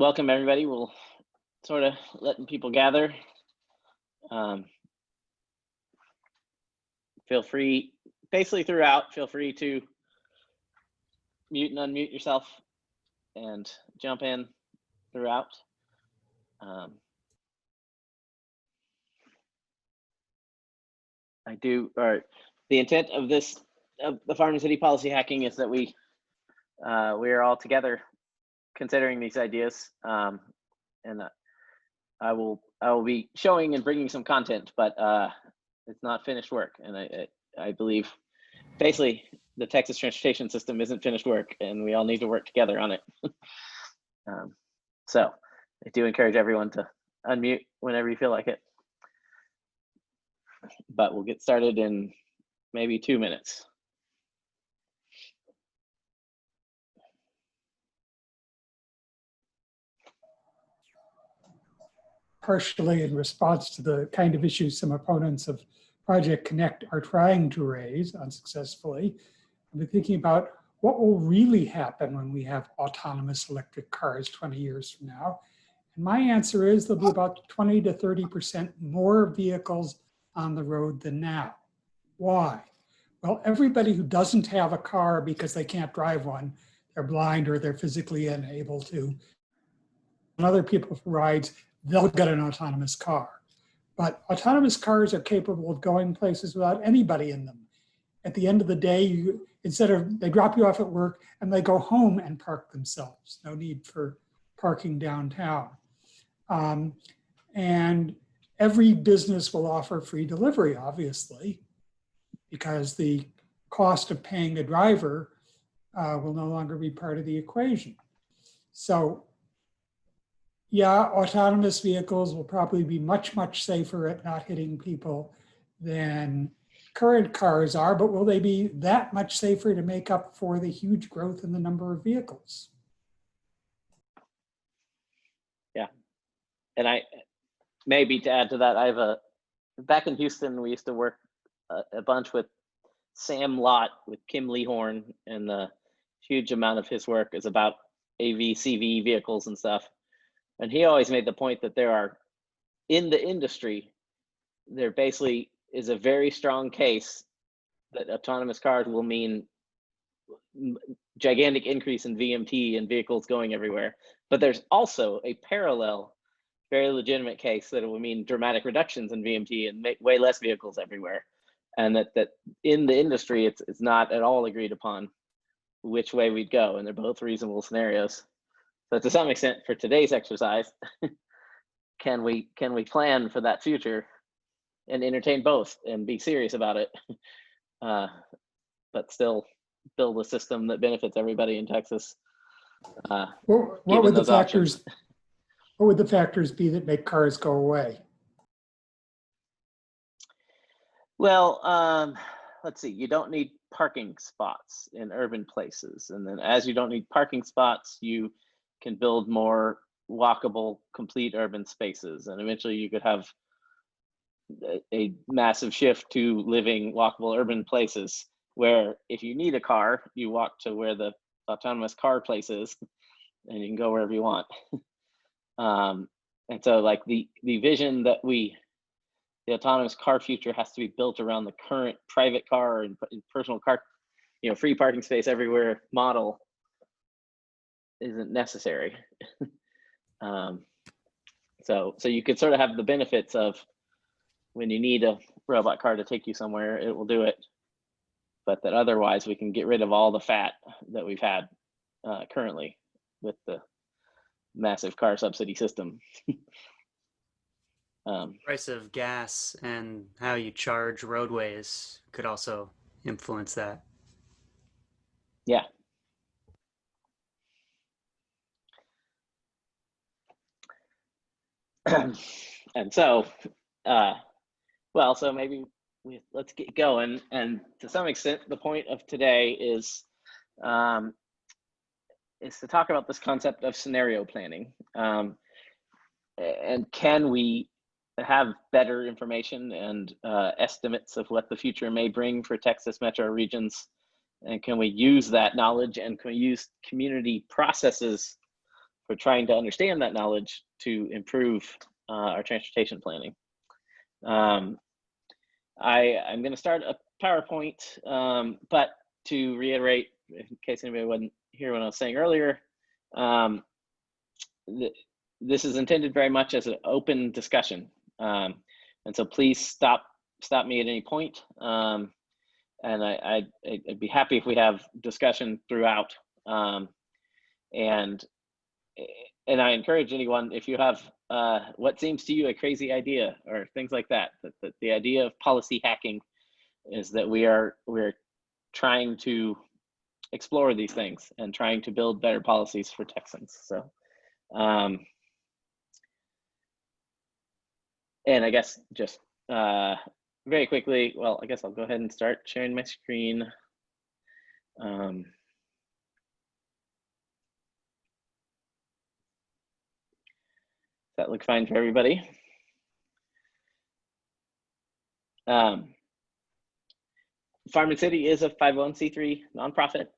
welcome everybody. We'll sort of letting people gather. Feel free, basically throughout, feel free to mute and unmute yourself and jump in throughout. The intent of this, of the Farm&City policy hacking, is that we are all together considering these ideas, and I will be showing and bringing some content, but it's not finished work, and I believe basically the Texas transportation system isn't finished work, and we all need to work together on it. So I do encourage everyone to unmute whenever you feel like it, but we'll get started in maybe 2 minutes. Partially in response to the kind of issues some opponents of Project Connect are trying to raise unsuccessfully, I've been thinking about what will really happen when we have autonomous electric cars 20 years from now. And my answer is there'll be about 20 to 30% more vehicles on the road than now. Why? Well, everybody who doesn't have a car because they can't drive one, they're blind or they're physically unable to, and other people for rides, they'll get an autonomous car. But autonomous cars are capable of going places without anybody in them. At the end of the day, they drop you off at work and they go home and park themselves. No need for parking downtown. And every business will offer free delivery, obviously, because the cost of paying a driver will no longer be part of the equation. So yeah, autonomous vehicles will probably be much, much safer at not hitting people than current cars are, but will they be that much safer to make up for the huge growth in the number of vehicles? Yeah, and maybe to add to that, back in Houston, we used to work a bunch with Sam Lott with Kim Lehorn, and the huge amount of his work is about AV, CV vehicles and stuff. And he always made the point that in the industry, there basically is a very strong case that autonomous cars will mean gigantic increase in VMT and vehicles going everywhere. But there's also a parallel, very legitimate case that it will mean dramatic reductions in VMT and make way less vehicles everywhere. And that in the industry, it's not at all agreed upon which way we'd go. And they're both reasonable scenarios. So to some extent, for today's exercise, can we plan for that future and entertain both and be serious about it, but still build a system that benefits everybody in Texas? What would the factors be that make cars go away? Well, let's see. You don't need parking spots in urban places, and then as you don't need parking spots, you can build more walkable, complete urban spaces. And eventually you could have a massive shift to living walkable urban places where if you need a car, you walk to where the autonomous car place is and you can go wherever you want. And so like the vision that the autonomous car future has to be built around the current private car and personal car, free parking space everywhere model isn't necessary. So you could sort of have the benefits of when you need a robot car to take you somewhere, it will do it. But that otherwise we can get rid of all the fat that we've had currently with the massive car subsidy system. Price of gas and how you charge roadways could also influence that. Yeah. And so, so maybe let's get going. And to some extent, the point of today is to talk about this concept of scenario planning. And can we have better information and estimates of what the future may bring for Texas metro regions? And can we use that knowledge, and can we use community processes we're trying to understand that knowledge to improve our transportation planning. I'm going to start a PowerPoint, but to reiterate, in case anybody wasn't here when I was saying earlier, this is intended very much as an open discussion, and so please stop me at any point, and I'd be happy if we have discussion throughout, and I encourage anyone, if you have what seems to you a crazy idea or things like that, that the idea of policy hacking is that we're trying to explore these things and trying to build better policies for Texans. So, and I guess just very quickly, well, I guess I'll go ahead and start sharing my screen. Does that look fine for everybody? Farm&City is a 501c3 nonprofit.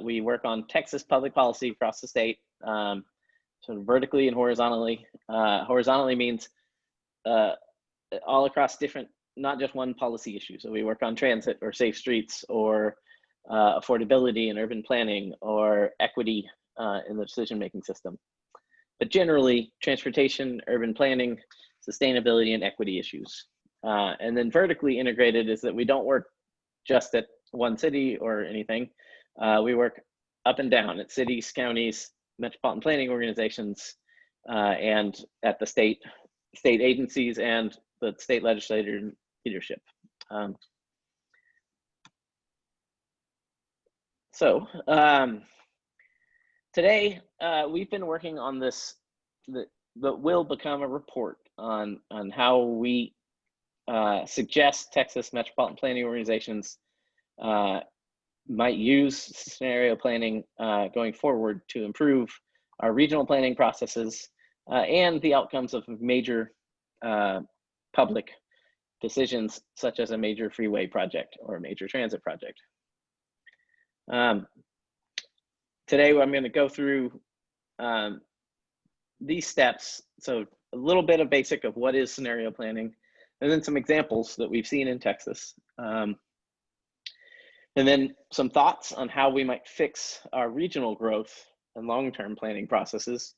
We work on Texas public policy across the state, sort of vertically and horizontally. Horizontally means all across different, not just one policy issue. So we work on transit or safe streets or affordability and urban planning or equity in the decision-making system. But generally, transportation, urban planning, sustainability, and equity issues. And then vertically integrated is that we don't work just at one city or anything. We work up and down at cities, counties, metropolitan planning organizations, and at the state agencies and the state legislature leadership. Today we've been working on this that will become a report on how we suggest Texas metropolitan planning organizations might use scenario planning going forward to improve our regional planning processes and the outcomes of major public decisions, such as a major freeway project or a major transit project. Today, I'm going to go through these steps. So a little bit of basic of what is scenario planning, and then some examples that we've seen in Texas. And then some thoughts on how we might fix our regional growth and long-term planning processes.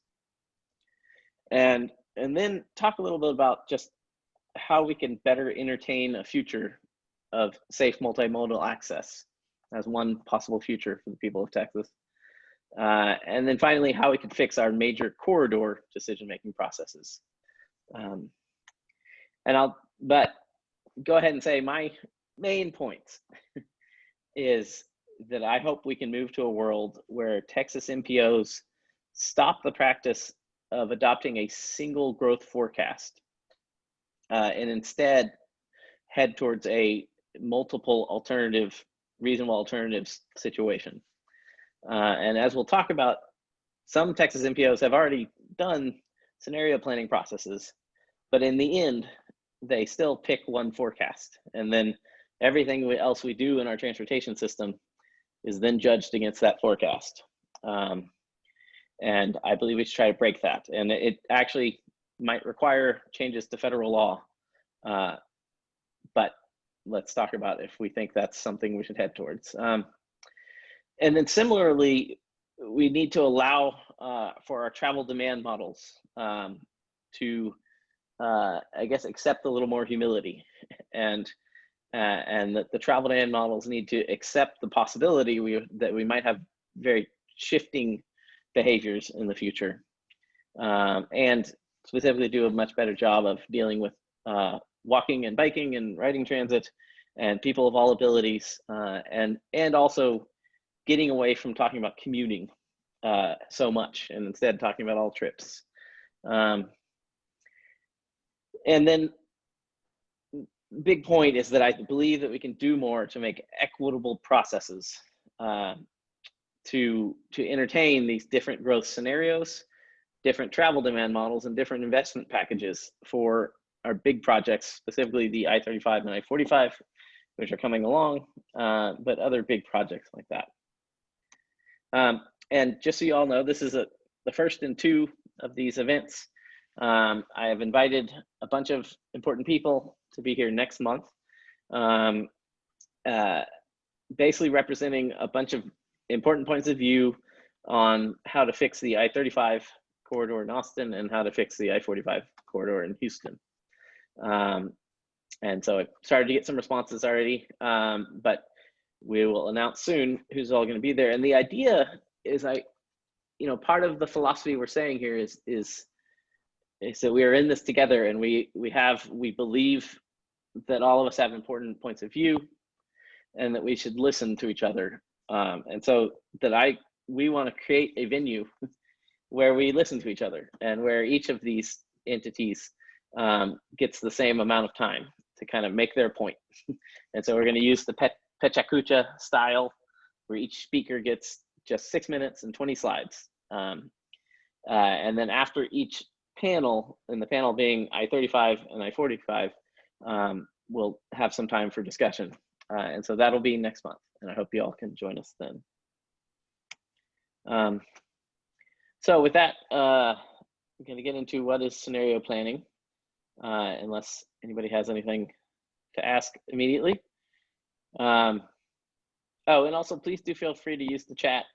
And then talk a little bit about just how we can better entertain a future of safe multimodal access as one possible future for the people of Texas. And then finally, how we can fix our major corridor decision-making processes. But go ahead and say my main points is that I hope we can move to a world where Texas MPOs stop the practice of adopting a single growth forecast and instead head towards a multiple reasonable alternatives situation. And as we'll talk about, some Texas MPOs have already done scenario planning processes, but in the end, they still pick one forecast. And then everything else we do in our transportation system is then judged against that forecast. And I believe we should try to break that. And it actually might require changes to federal law. But let's talk about if we think that's something we should head towards. And then similarly, we need to allow for our travel demand models to, I guess, accept a little more humility, and that the travel demand models need to accept the possibility that we might have very shifting behaviors in the future, and specifically do a much better job of dealing with walking and biking and riding transit and people of all abilities, and also getting away from talking about commuting so much and instead talking about all trips. And then big point is that I believe that we can do more to make equitable processes to entertain these different growth scenarios, different travel demand models, and different investment packages for our big projects, specifically the I-35 and I-45, which are coming along, but other big projects like that. And just so you all know, this is the first in 2 of these events. I have invited a bunch of important people to be here next month, basically representing a bunch of important points of view on how to fix the I-35 corridor in Austin and how to fix the I-45 corridor in Houston. And so I started to get some responses already, but we will announce soon who's all going to be there. And the idea is, part of the philosophy we're saying here is that we are in this together, and we believe that all of us have important points of view, and that we should listen to each other. And so we want to create a venue where we listen to each other, and where each of these entities gets the same amount of time to kind of make their point. And so we're going to use the Pechakucha style, where each speaker gets just 6 minutes and 20 slides. And then after each panel, and the panel being I-35 and I-45, we'll have some time for discussion. And so that'll be next month, and I hope you all can join us then. So with that, I'm going to get into what is scenario planning, unless anybody has anything to ask immediately. Oh, and also please do feel free to use the chat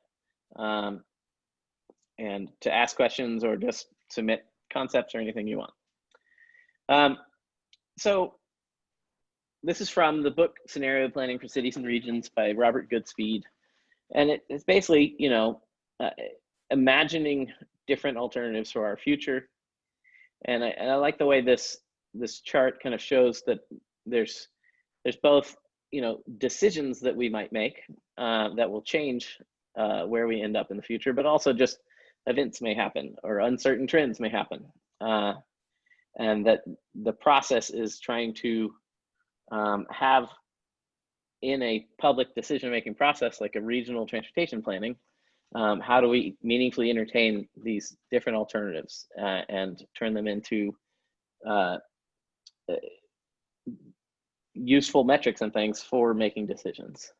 and to ask questions or just submit concepts or anything you want. So this is from the book Scenario Planning for Cities and Regions by Robert Goodspeed. And it's basically, imagining different alternatives for our future. And I like the way this chart kind of shows that there's both, decisions that we might make that will change where we end up in the future, but also just events may happen or uncertain trends may happen. And that the process is trying to have in a public decision-making process, like a regional transportation planning, how do we meaningfully entertain these different alternatives and turn them into useful metrics and things for making decisions.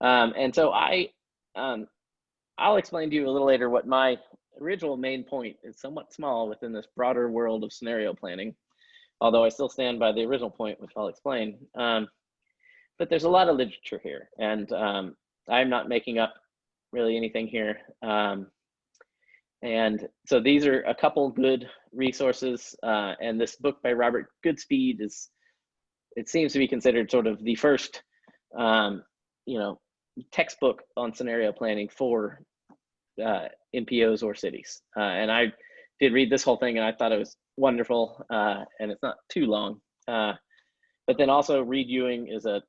And so I'll explain to you a little later what my original main point is, somewhat small within this broader world of scenario planning, although I still stand by the original point, which I'll explain. But there's a lot of literature here, and I'm not making up really anything here. And so these are a couple good resources, and this book by Robert Goodspeed it seems to be considered sort of the first, textbook on scenario planning for MPOs or cities. And I did read this whole thing, and I thought it was wonderful, and it's not too long. But then also Reed Ewing is a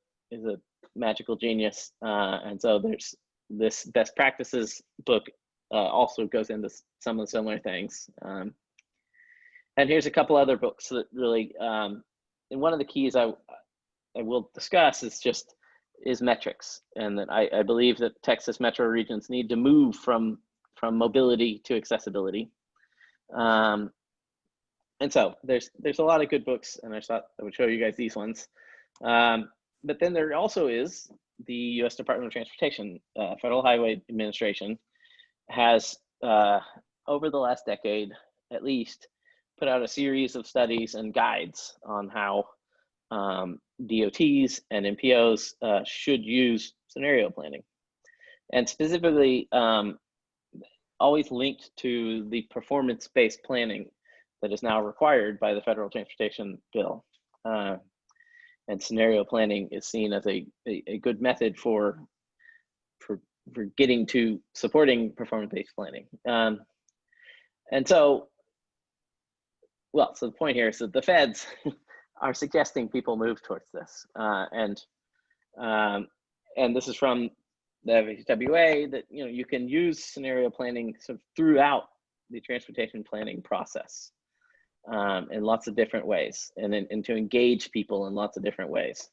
magical genius, and so there's this best practices book also goes into some of the similar things. And here's a couple other books that really, and one of the keys I will discuss is metrics, and that I believe that Texas metro regions need to move from mobility to accessibility. And so there's a lot of good books, and I thought I would show you guys these ones. But then there also is the U.S. Department of Transportation, Federal Highway Administration, has over the last decade at least put out a series of studies and guides on how DOTs and MPOs should use scenario planning, and specifically always linked to the performance-based planning that is now required by the Federal Transportation Bill. And scenario planning is seen as a good method for getting to supporting performance-based planning. And so, so the point here is that the feds are suggesting people move towards this. And this is from the FHWA, that you can use scenario planning sort of throughout the transportation planning process in lots of different ways, and to engage people in lots of different ways.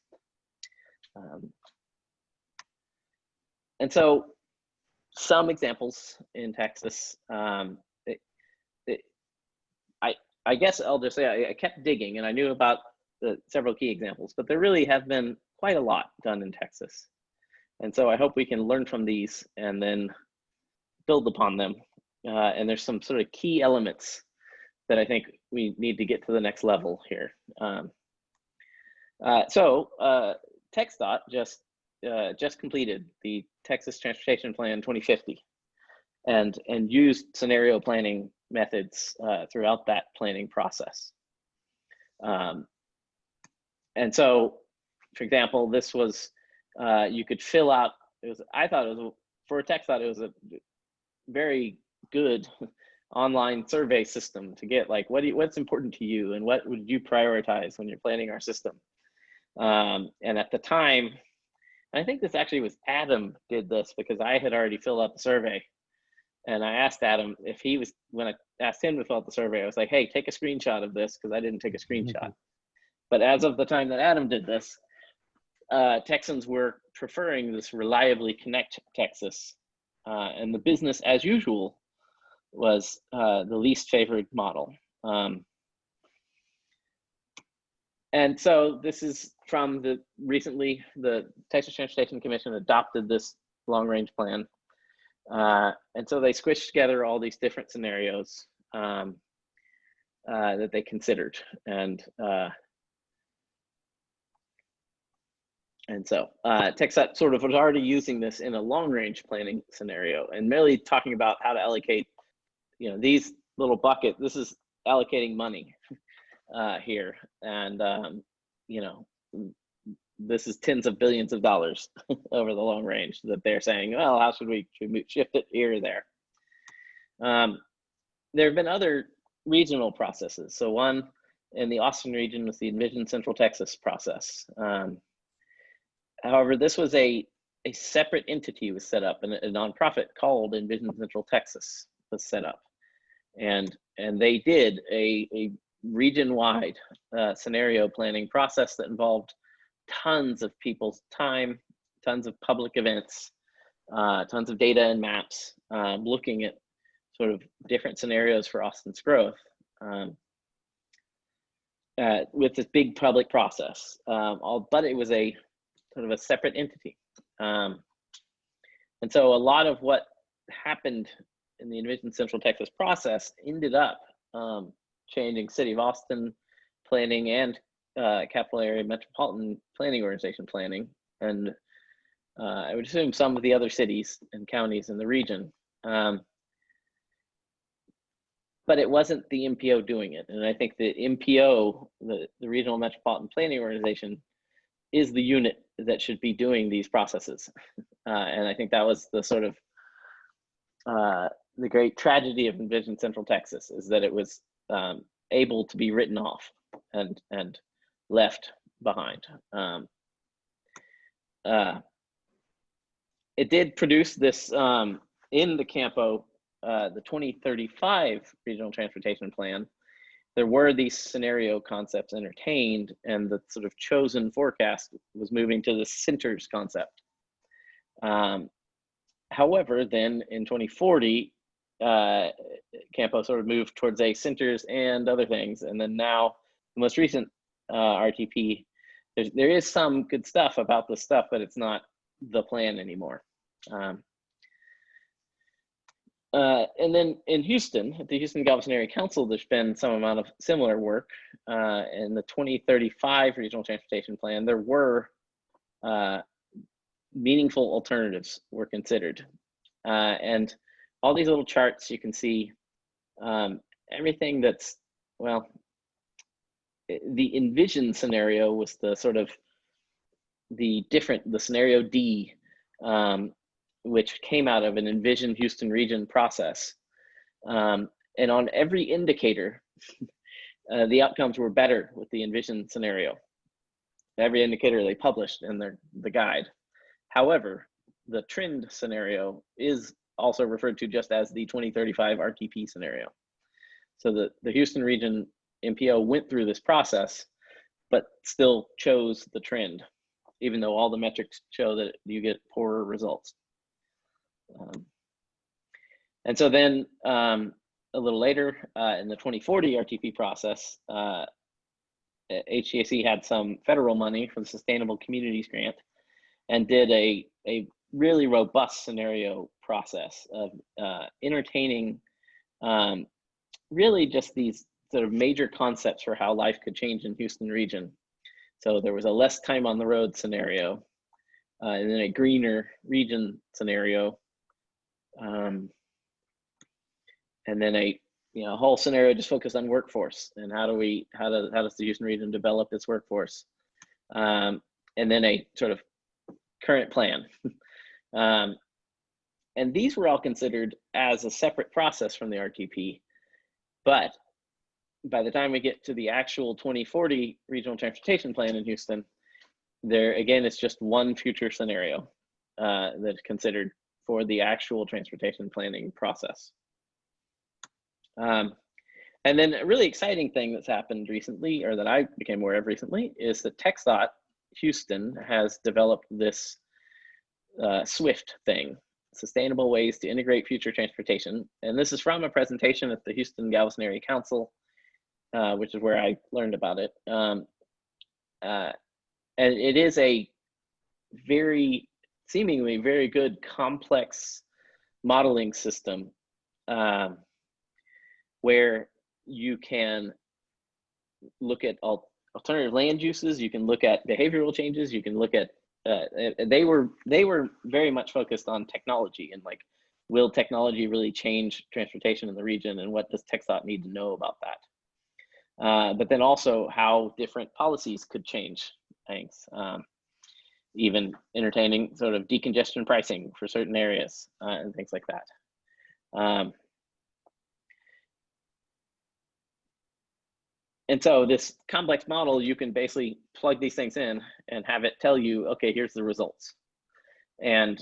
And so some examples in Texas, I guess I'll just say I kept digging, and I knew about the several key examples, but there really have been quite a lot done in Texas. And so I hope we can learn from these and then build upon them and there's some sort of key elements that I think we need to get to the next level here. TxDOT just completed the Texas Transportation Plan 2050, and used scenario planning methods throughout that planning process. And so, for example, this was you could fill out. I thought it was for TxDOT. It was a very good online survey system to get like what's important to you and what would you prioritize when you're planning our system. And at the time, I think this actually was Adam did this, because I had already filled out the survey, and I asked Adam if he was, when I asked him to fill out the survey, I was like, hey, take a screenshot of this, because I didn't take a screenshot. But as of the time that Adam did this, Texans were preferring this reliably connect Texas, and the business as usual was the least favored model. And so this is from recently the Texas Transportation Commission adopted this long range plan. And so they squished together all these different scenarios that they considered. And so TxDOT sort of was already using this in a long range planning scenario, and merely talking about how to allocate, these little buckets. This is allocating money here. And, this is tens of billions of dollars over the long range that they're saying, well, how should we shift it here or there? There have been other regional processes. So one in the Austin region was the Envision Central Texas process. However, this was a separate entity was set up, and a nonprofit called Envision Central Texas was set up. And they did a region-wide scenario planning process that involved tons of people's time, tons of public events, tons of data and maps, looking at sort of different scenarios for Austin's growth with this big public process. But it was a sort of a separate entity. And so a lot of what happened in the Envision Central Texas process ended up changing City of Austin planning and capital area Metropolitan Planning Organization planning, and I would assume some of the other cities and counties in the region. But it wasn't the MPO doing it. And I think the MPO, the Regional Metropolitan Planning Organization, is the unit that should be doing these processes. And I think that was the sort of the great tragedy of Envision Central Texas, is that it was able to be written off and left behind. It did produce this in the Campo, the 2035 Regional Transportation Plan. There were these scenario concepts entertained, and the sort of chosen forecast was moving to the centers concept. However, then in 2040, Campo sort of moved towards a centers and other things. And then now the most recent RTP, there is some good stuff about this stuff, but it's not the plan anymore. And then in Houston, at the Houston Galveston Area Council, there's been some amount of similar work. In the 2035 Regional Transportation Plan, there were meaningful alternatives were considered. And all these little charts, you can see everything that's, well, the envision scenario was the sort of the scenario D, which came out of an envision Houston region process. And on every indicator, the outcomes were better with the envision scenario. Every indicator they published in the guide. However, the trend scenario is also referred to just as the 2035 RTP scenario. So the Houston region MPO went through this process, but still chose the trend, even though all the metrics show that you get poorer results. And so then a little later in the 2040 RTP process, HGAC had some federal money from the Sustainable Communities Grant and did a really robust scenario process of entertaining really just these sort of major concepts for how life could change in Houston region. So there was a less time on the road scenario, and then a greener region scenario, and then a whole scenario just focused on workforce and how does the Houston region develop its workforce, and then a sort of current plan. And these were all considered as a separate process from the RTP, but by the time we get to the actual 2040 regional transportation plan in Houston, there again, it's just one future scenario that's considered for the actual transportation planning process. And then a really exciting thing that's happened recently, or that I became aware of recently, is that TxDOT Houston has developed this SWIFT thing, Sustainable Ways to Integrate Future Transportation. And this is from a presentation at the Houston Galveston Area Council, which is where I learned about it. And it is a seemingly very good complex modeling system, where you can look at alternative land uses, you can look at behavioral changes, you can look at they were very much focused on technology and like, will technology really change transportation in the region, and what does TxDOT need to know about that? But then also how different policies could change things, even entertaining sort of decongestion pricing for certain areas and things like that. And so this complex model, you can basically plug these things in and have it tell you, okay, here's the results. And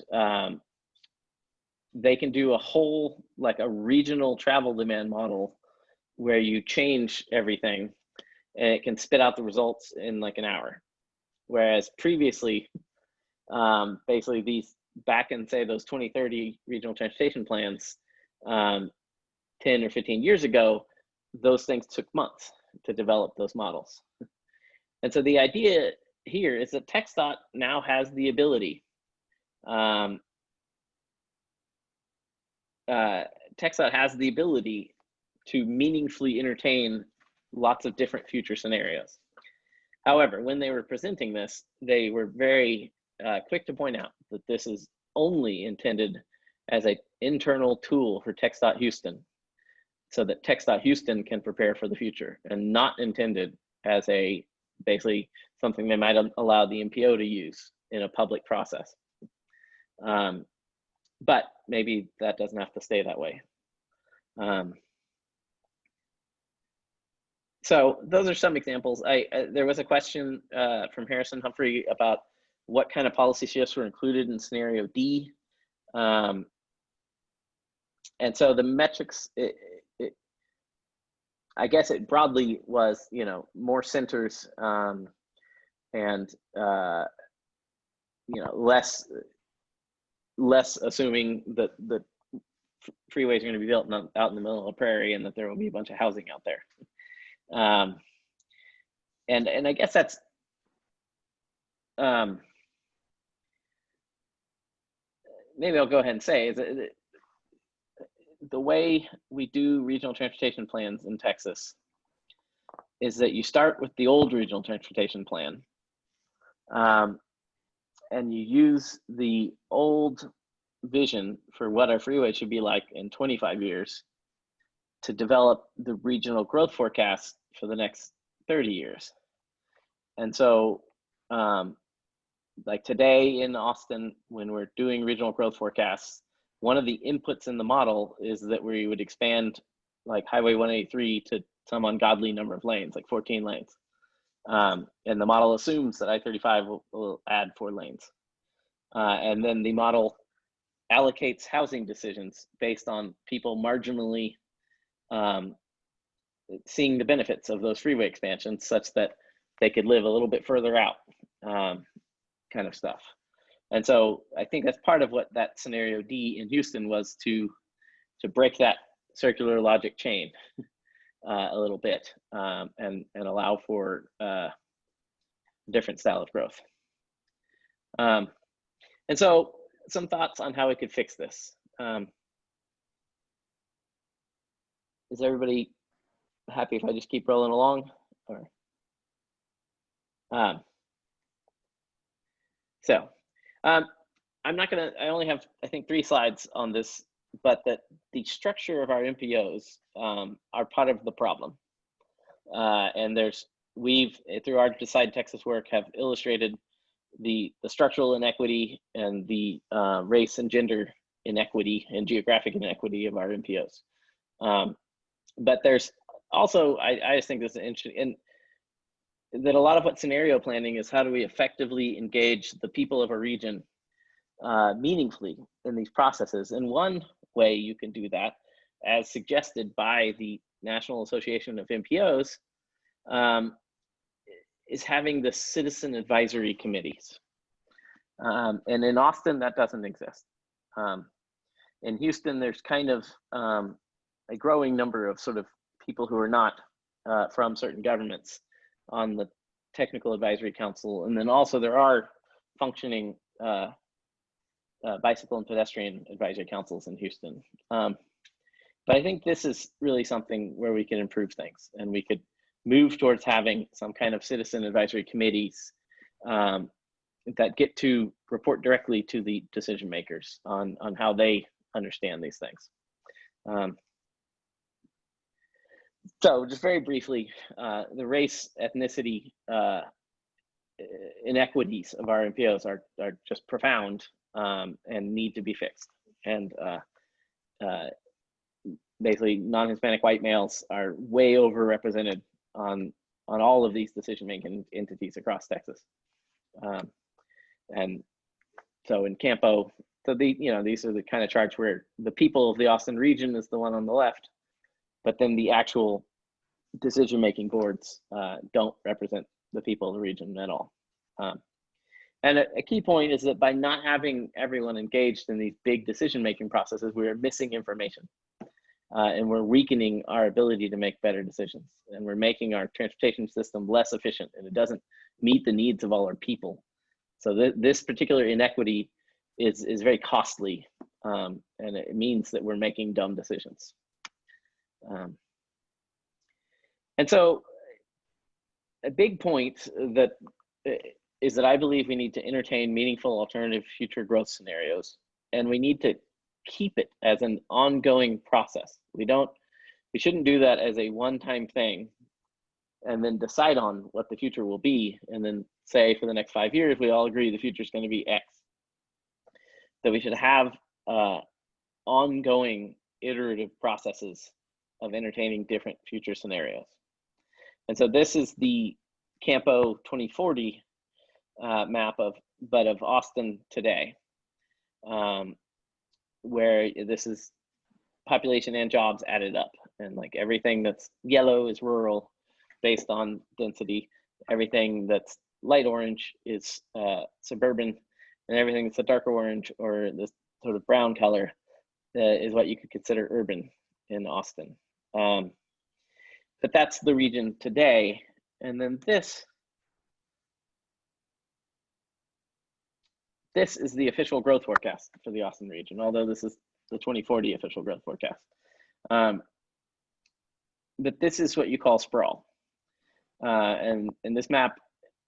they can do a whole, like a regional travel demand model where you change everything and it can spit out the results in like an hour. Whereas previously, basically these back in say those 2030 regional transportation plans, 10 or 15 years ago, those things took months to develop those models. And so the idea here is that TxDOT now has the ability, TxDOT has the ability to meaningfully entertain lots of different future scenarios. However, when they were presenting this, they were very quick to point out that this is only intended as an internal tool for TxDOT Houston, so that TxDOT Houston can prepare for the future, and not intended as a basically something they might allow the MPO to use in a public process. But maybe that doesn't have to stay that way. So those are some examples. There was a question from Harrison Humphrey about what kind of policy shifts were included in scenario D. And so the metrics, I guess it broadly was, more centers and less assuming that the freeways are going to be built out in the middle of the prairie and that there will be a bunch of housing out there. And I guess that's maybe I'll go ahead and say is that the way we do regional transportation plans in Texas is that you start with the old regional transportation plan, and you use the old vision for what our freeway should be like in 25 years to develop the regional growth forecast for the next 30 years. And so like today in Austin, when we're doing regional growth forecasts, one of the inputs in the model is that we would expand like Highway 183 to some ungodly number of lanes, like 14 lanes. And the model assumes that I-35 will add 4 lanes. And then the model allocates housing decisions based on people marginally seeing the benefits of those freeway expansions such that they could live a little bit further out, kind of stuff. And so I think that's part of what that scenario D in Houston was, to break that circular logic chain a little bit, and allow for different style of growth. And so some thoughts on how we could fix this. is everybody happy if I just keep rolling along? Or, I'm not gonna, I only have, I think, 3 slides on this, but that the structure of our MPOs are part of the problem. And we've, through our Decide Texas work, have illustrated the structural inequity and the race and gender inequity and geographic inequity of our MPOs. But there's also, I just think this is interesting, and that a lot of what scenario planning is, how do we effectively engage the people of a region meaningfully in these processes? And one way you can do that, as suggested by the National Association of MPOs, is having the citizen advisory committees. And in Austin, that doesn't exist. In Houston, there's kind of a growing number of sort of people who are not from certain governments on the Technical Advisory Council. And then also there are functioning bicycle and pedestrian advisory councils in Houston. But I think this is really something where we can improve things, and we could move towards having some kind of citizen advisory committees that get to report directly to the decision makers on how they understand these things. So just very briefly, the race, ethnicity inequities of our MPOs are just profound and need to be fixed. And basically, non-Hispanic white males are way overrepresented on all of these decision-making entities across Texas. And so in Campo, so these are the kind of charts where the people of the Austin region is the one on the left, but then the actual decision-making boards don't represent the people of the region at all. And a key point is that by not having everyone engaged in these big decision-making processes, we are missing information. And we're weakening our ability to make better decisions. And we're making our transportation system less efficient, and it doesn't meet the needs of all our people. So this particular inequity is very costly, and it means that we're making dumb decisions. And so a big point that is that I believe we need to entertain meaningful alternative future growth scenarios, and we need to keep it as an ongoing process. We shouldn't do that as a one-time thing and then decide on what the future will be and then say for the next 5 years we all agree the future is going to be X. That we should have ongoing iterative processes of entertaining different future scenarios. And so this is the Campo 2040 map of Austin today, where this is population and jobs added up, and like everything that's yellow is rural based on density, everything that's light orange is suburban, and everything that's a darker orange or this sort of brown color is what you could consider urban in Austin. But that's the region today. And then this is the official growth forecast for the Austin region, although this is the 2040 official growth forecast. But this is what you call sprawl. And this map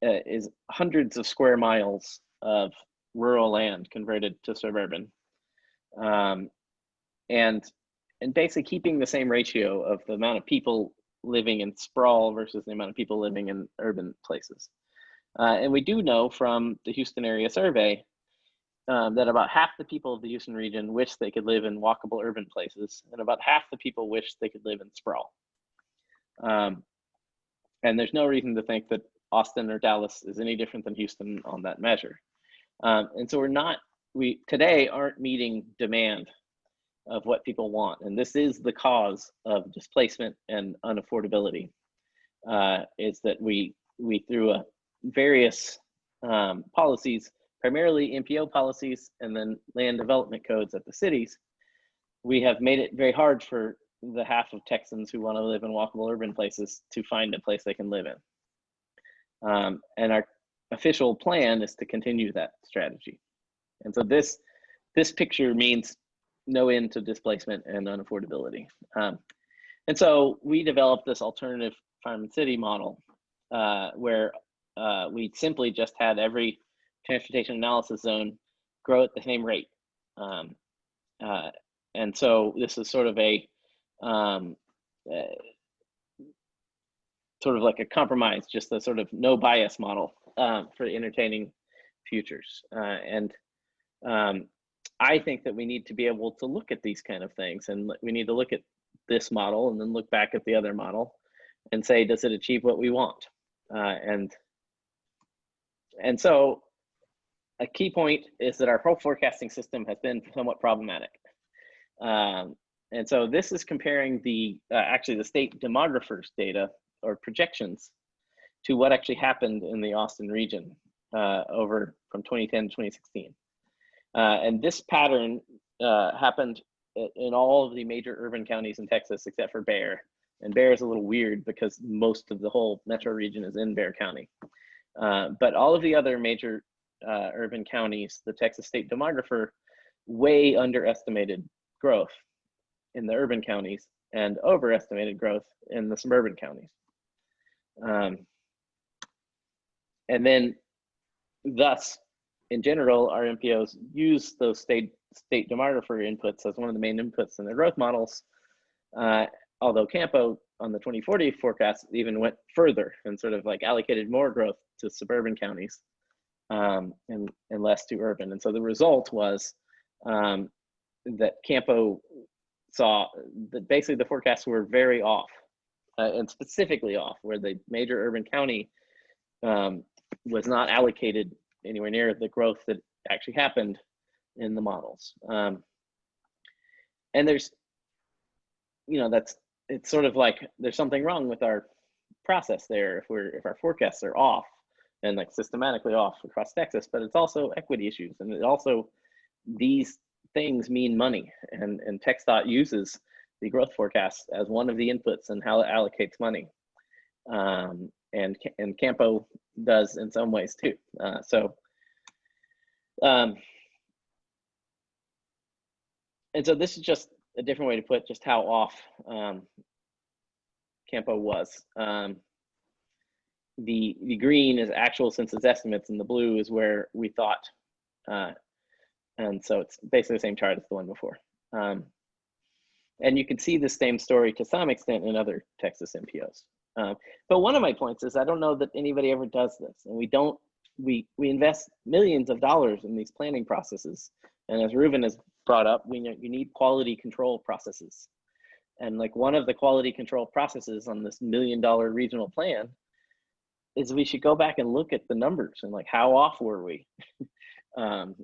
is hundreds of square miles of rural land converted to suburban. And basically keeping the same ratio of the amount of people living in sprawl versus the amount of people living in urban places. And we do know from the Houston area survey that about half the people of the Houston region wish they could live in walkable urban places, and about half the people wish they could live in sprawl. And there's no reason to think that Austin or Dallas is any different than Houston on that measure. And so we today aren't meeting demand of what people want. And this is the cause of displacement and unaffordability, is that we through various policies, primarily MPO policies and then land development codes at the cities, we have made it very hard for the half of Texans who want to live in walkable urban places to find a place they can live in. And our official plan is to continue that strategy. And so this picture means no end to displacement and unaffordability. And so we developed this alternative Farm&City model where we simply just had every transportation analysis zone grow at the same rate. And so this is sort of a sort of like a compromise, just a sort of no bias model for entertaining futures. I think that we need to be able to look at these kind of things, and we need to look at this model and then look back at the other model and say, does it achieve what we want? And so a key point is that our whole forecasting system has been somewhat problematic. And so this is comparing the actually the state demographers data or projections to what actually happened in the Austin region over from 2010 to 2016. And this pattern happened in all of the major urban counties in Texas except for Bexar. And Bexar is a little weird because most of the whole metro region is in Bexar County. But all of the other major urban counties, the Texas state demographer way underestimated growth in the urban counties and overestimated growth in the suburban counties. And then thus, in general, our MPOs use those state demographer inputs as one of the main inputs in their growth models. Although Campo on the 2040 forecast even went further and sort of like allocated more growth to suburban counties and less to urban. And so the result was that Campo saw that basically the forecasts were very off and specifically off, where the major urban county was not allocated anywhere near the growth that actually happened in the models. And there's, you know, it's sort of like there's something wrong with our process there if our forecasts are off and like systematically off across Texas, but it's also equity issues, and it also these things mean money, and TxDOT uses the growth forecast as one of the inputs in how it allocates money, and Campo does in some ways too. And so this is just a different way to put just how off Campo was. The green is actual census estimates, and the blue is where we thought. And so it's basically the same chart as the one before. And you can see the same story to some extent in other Texas MPOs. But one of my points is I don't know that anybody ever does this, and we invest millions of dollars in these planning processes. And as Reuven has brought up, you need quality control processes. And like one of the quality control processes on this $1 million regional plan is we should go back and look at the numbers and like how off were we? And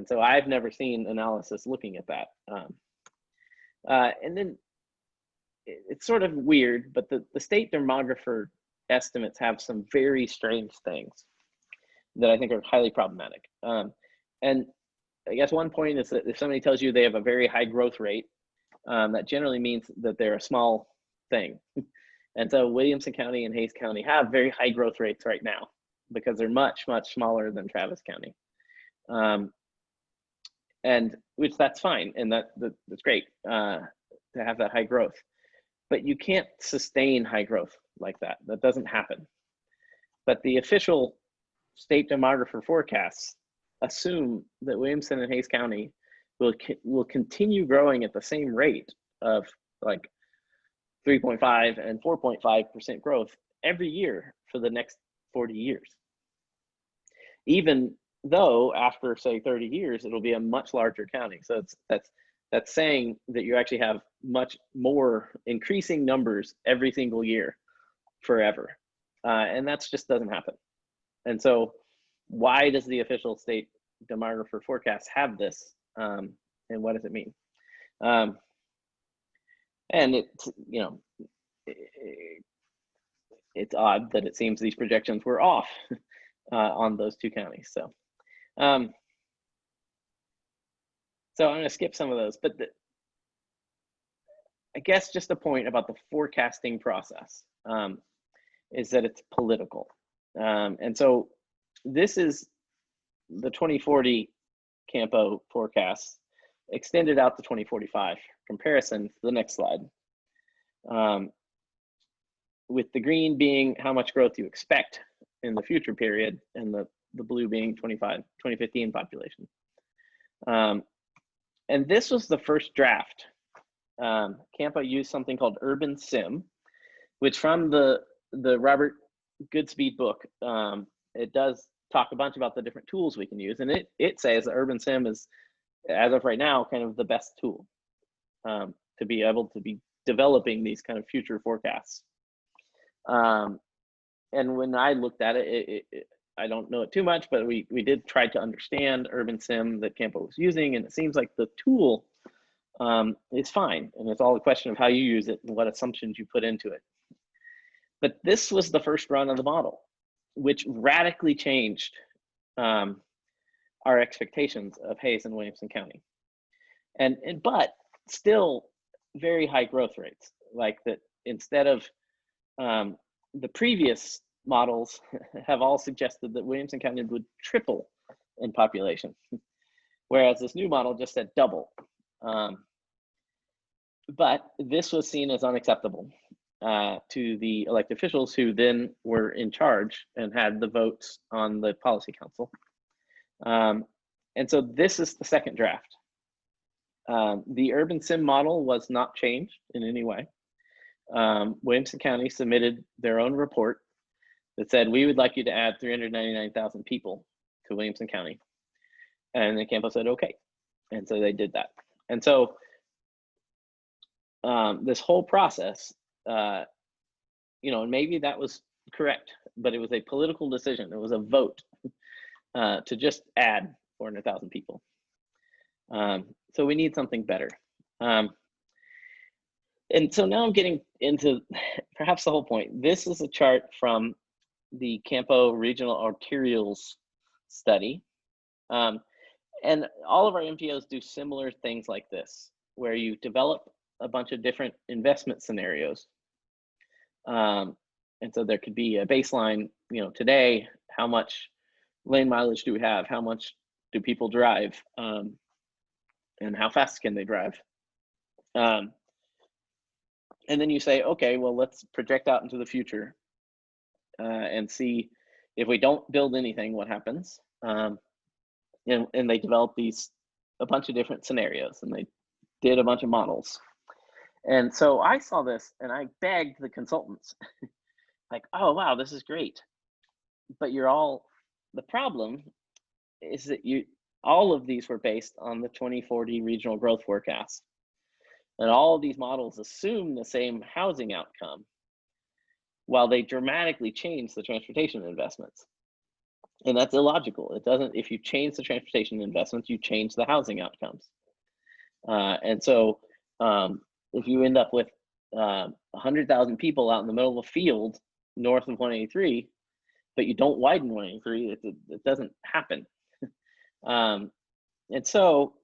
so I've never seen analysis looking at that. And then it's sort of weird, but the state demographer estimates have some very strange things that I think are highly problematic. And I guess one point is that if somebody tells you they have a very high growth rate, that generally means that they're a small thing. And so Williamson County and Hayes County have very high growth rates right now because they're much, much smaller than Travis County. And which that's fine, and that's great to have that high growth. But you can't sustain high growth like that. That doesn't happen. But the official state demographer forecasts assume that Williamson and Hayes County will continue growing at the same rate of like 3.5 and 4.5% growth every year for the next 40 years. Even though after say 30 years, it'll be a much larger county. So that's saying that you actually have much more increasing numbers every single year forever. And that's just doesn't happen. And so why does the official state demographer forecast have this? And what does it mean? And it's, you know, it's odd that it seems these projections were off on those two counties. So I'm going to skip some of those, but I guess just a point about the forecasting process is that it's political. And so this is the 2040 Campo forecast extended out to 2045 comparison to the next slide. with the green being how much growth you expect in the future period, and the blue being 2015 population. And this was the first draft. Campo used something called Urban Sim, which from the Robert Goodspeed book, it does talk a bunch about the different tools we can use, and it says that Urban Sim is, as of right now, kind of the best tool to be able to be developing these kind of future forecasts. And when I looked at it, I don't know it too much, but we did try to understand Urban Sim that Campo was using, and it seems like the tool is fine, and it's all a question of how you use it and what assumptions you put into it. But this was the first run of the model, which radically changed our expectations of Hays and Williamson County, but still very high growth rates. Like that, instead of the previous models have all suggested that Williamson County would triple in population, whereas this new model just said double. But this was seen as unacceptable to the elected officials, who then were in charge and had the votes on the policy council. And so this is the second draft. The Urban Sim model was not changed in any way. Williamson County submitted their own report that said, we would like you to add 399,000 people to Williamson County. And then Campo said, okay. And so they did that. And so this whole process, maybe that was correct, but it was a political decision. It was a vote to just add 400,000 people. So we need something better. And so now I'm getting into perhaps the whole point. This is a chart from the Campo Regional Arterials study. And all of our MPOs do similar things like this, where you develop a bunch of different investment scenarios. And so there could be a baseline, today, how much lane mileage do we have? How much do people drive? And how fast can they drive? And then you say, okay, well, let's project out into the future and see if we don't build anything, what happens? And they developed a bunch of different scenarios, and they did a bunch of models. And so I saw this and I begged the consultants, like, oh, wow, this is great. But the problem is that all of these were based on the 2040 regional growth forecast. And all of these models assume the same housing outcome, while they dramatically change the transportation investments. And that's illogical. It doesn't, if you change the transportation investments, you change the housing outcomes. And so if you end up with 100,000 people out in the middle of a field north of 183, but you don't widen 183, it doesn't happen. And so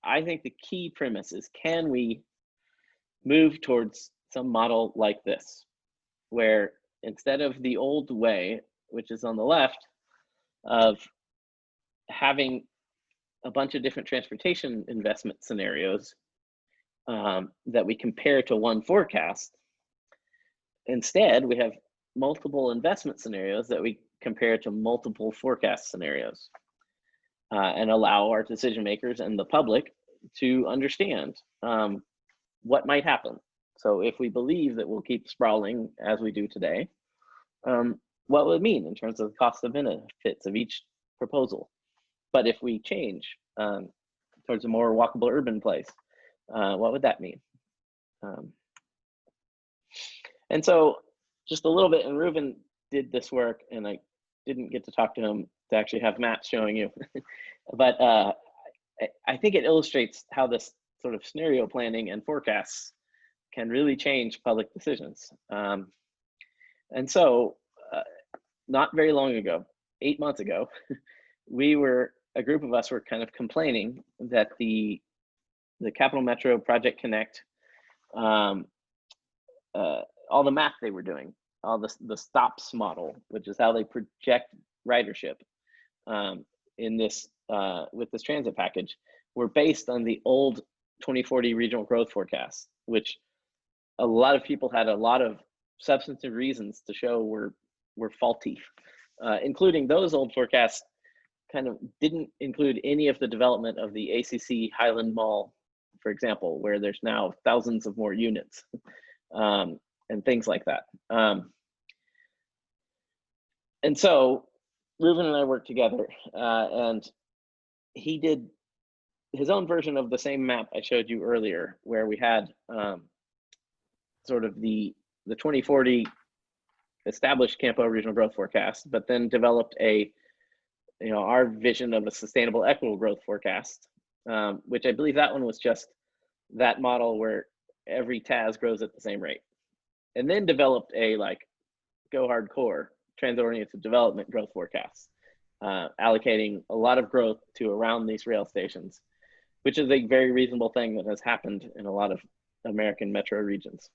I think the key premise is, can we move towards some model like this, where instead of the old way, which is on the left, of having a bunch of different transportation investment scenarios that we compare to one forecast, instead we have multiple investment scenarios that we compare to multiple forecast scenarios, and allow our decision makers and the public to understand what might happen. So if we believe that we'll keep sprawling as we do today, what will it mean in terms of the cost of benefits of each proposal? But if we change towards a more walkable urban place, what would that mean? And so just a little bit, and Reuven did this work, and I didn't get to talk to him to actually have Matt showing you, but I think it illustrates how this sort of scenario planning and forecasts can really change public decisions. And so not very long ago, 8 months ago, a group of us were kind of complaining that the Capital Metro Project Connect, all the math they were doing, all the stops model, which is how they project ridership in this with this transit package, were based on the old 2040 regional growth forecast, which a lot of people had a lot of substantive reasons to show were faulty, including those old forecasts kind of didn't include any of the development of the ACC Highland Mall, for example, where there's now thousands of more units and things like that. And so Reuven and I worked together, and he did his own version of the same map I showed you earlier, where we had sort of the 2040 established Campo regional growth forecast, but then developed our vision of a sustainable equitable growth forecast, which I believe that one was just that model where every TAS grows at the same rate, and then developed a go hardcore trans-oriented development growth forecast, allocating a lot of growth to around these rail stations, which is a very reasonable thing that has happened in a lot of American metro regions.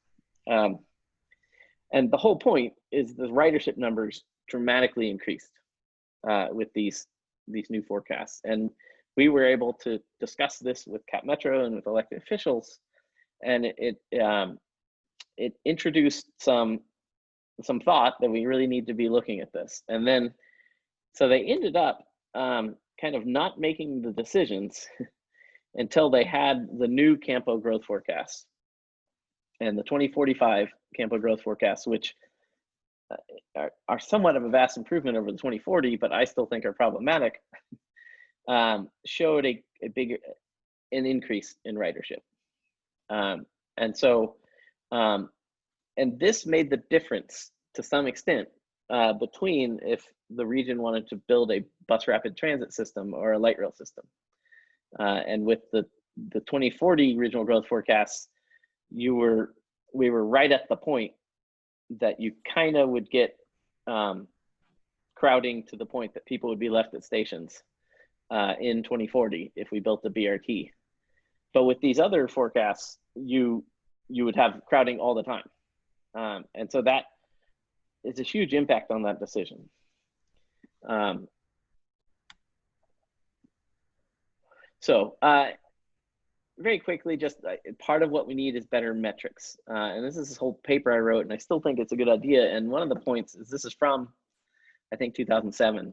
And the whole point is the ridership numbers dramatically increased with these new forecasts. And we were able to discuss this with Cap Metro and with elected officials, and it introduced some thought that we really need to be looking at this. And then, so they ended up kind of not making the decisions until they had the new Campo growth forecast and the 2045 Campo growth forecast, which are somewhat of a vast improvement over the 2040, but I still think are problematic, showed an increase in ridership. And this made the difference to some extent between if the region wanted to build a bus rapid transit system or a light rail system. And with the 2040 regional growth forecasts, we were right at the point that you kind of would get crowding to the point that people would be left at stations in 2040 if we built the BRT. But with these other forecasts, you would have crowding all the time. And so that is a huge impact on that decision. Very quickly, just part of what we need is better metrics. And this is this whole paper I wrote, and I still think it's a good idea. And one of the points is this is from, I think, 2007.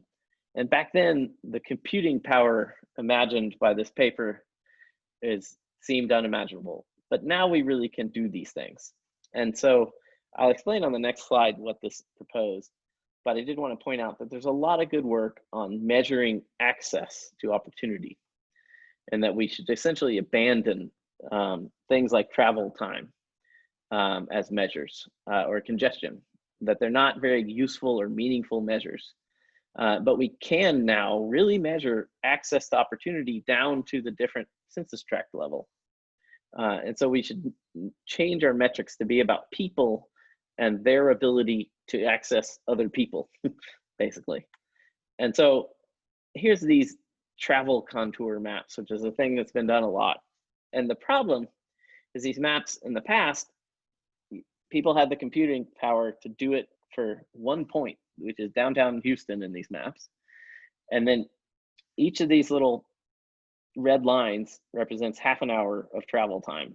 And back then, the computing power imagined by this paper seemed unimaginable. But now we really can do these things. And so I'll explain on the next slide what this proposed. But I did want to point out that there's a lot of good work on measuring access to opportunity, and that we should essentially abandon things like travel time as measures or congestion, that they're not very useful or meaningful measures. But we can now really measure access to opportunity down to the different census tract level. And so we should change our metrics to be about people and their ability to access other people, basically. And so here's these travel contour maps, which is a thing that's been done a lot. And the problem is these maps in the past, people had the computing power to do it for one point, which is downtown Houston in these maps. And then each of these little red lines represents half an hour of travel time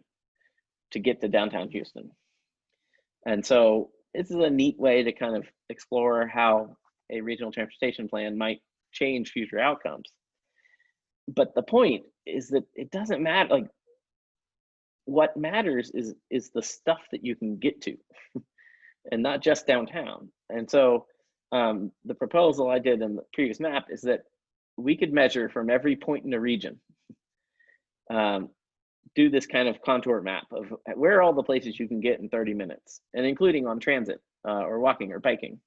to get to downtown Houston. And so this is a neat way to kind of explore how a regional transportation plan might change future outcomes. But the point is that it doesn't matter. Like, what matters is the stuff that you can get to, and not just downtown. And so the proposal I did in the previous map is that we could measure from every point in the region, do this kind of contour map of where are all the places you can get in 30 minutes, and including on transit or walking or biking,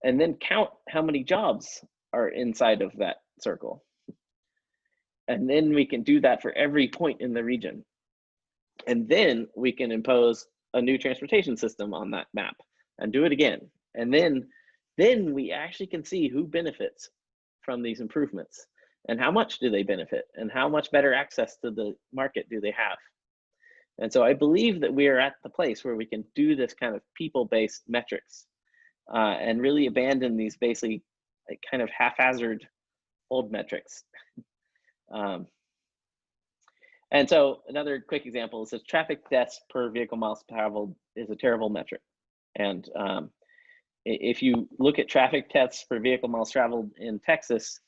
and then count how many jobs are inside of that circle. And then we can do that for every point in the region. And then we can impose a new transportation system on that map and do it again. And then we actually can see who benefits from these improvements and how much do they benefit and how much better access to the market do they have. And so I believe that we are at the place where we can do this kind of people-based metrics and really abandon these basically like kind of haphazard old metrics. And so another quick example is that traffic deaths per vehicle miles traveled is a terrible metric. And if you look at traffic deaths per vehicle miles traveled in Texas,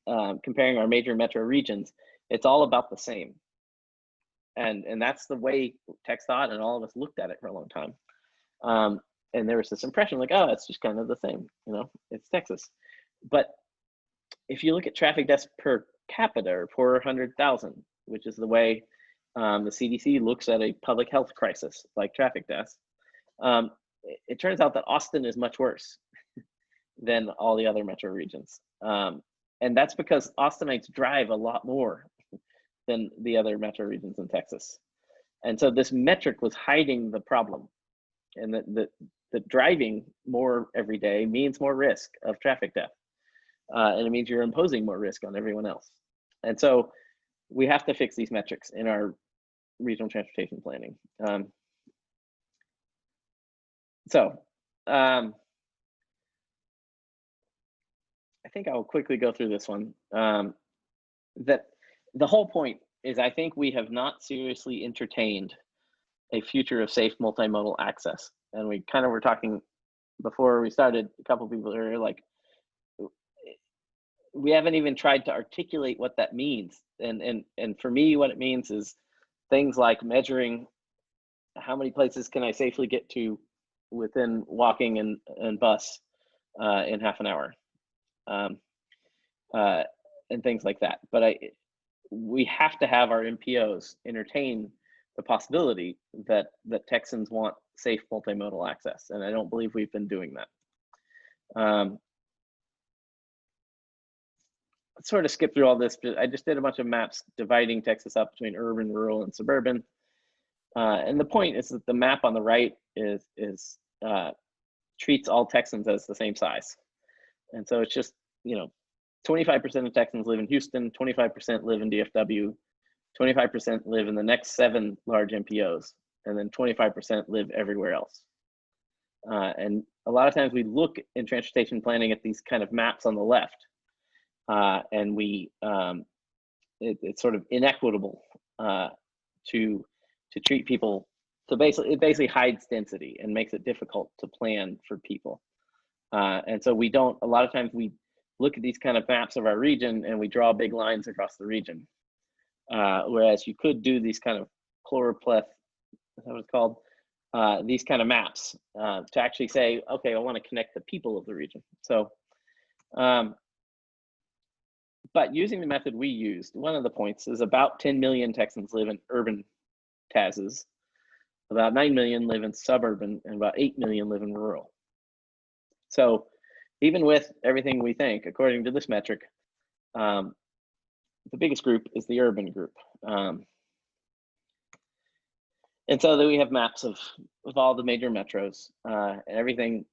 comparing our major metro regions, it's all about the same. And that's the way TxDOT and all of us looked at it for a long time. And there was this impression like, oh, it's just kind of the same, you know, it's Texas. But if you look at traffic deaths per capita or per 100,000, which is the way the CDC looks at a public health crisis like traffic deaths, it turns out that Austin is much worse than all the other metro regions. And that's because Austinites drive a lot more than the other metro regions in Texas. And so this metric was hiding the problem, and that driving more every day means more risk of traffic death. And it means you're imposing more risk on everyone else. And so we have to fix these metrics in our regional transportation planning. I think I'll quickly go through this one. That the whole point is, I think we have not seriously entertained a future of safe multimodal access. And we kind of were talking before we started, a couple of people are like, we haven't even tried to articulate what that means. And for me, what it means is things like measuring how many places can I safely get to within walking and bus in half an hour, and things like that. But we have to have our MPOs entertain the possibility that Texans want safe multimodal access, and I don't believe we've been doing that. Sort of skip through all this, but I just did a bunch of maps dividing Texas up between urban, rural, and suburban. And the point is that the map on the right treats all Texans as the same size. And so it's just, you know, 25% of Texans live in Houston, 25% live in DFW, 25% live in the next 7 large MPOs, and then 25% live everywhere else. And a lot of times we look in transportation planning at these kind of maps on the left, and it's sort of inequitable to treat people. So it basically hides density and makes it difficult to plan for people. And so a lot of times we look at these kind of maps of our region and we draw big lines across the region. Whereas you could do these kind of chloropleth, is that what it's called? These kind of maps to actually say, okay, I want to connect the people of the region. So, but using the method we used, one of the points is about 10 million Texans live in urban TASs, about 9 million live in suburban, and about 8 million live in rural. So even with everything we think, according to this metric, the biggest group is the urban group. And so then we have maps of all the major metros. Everything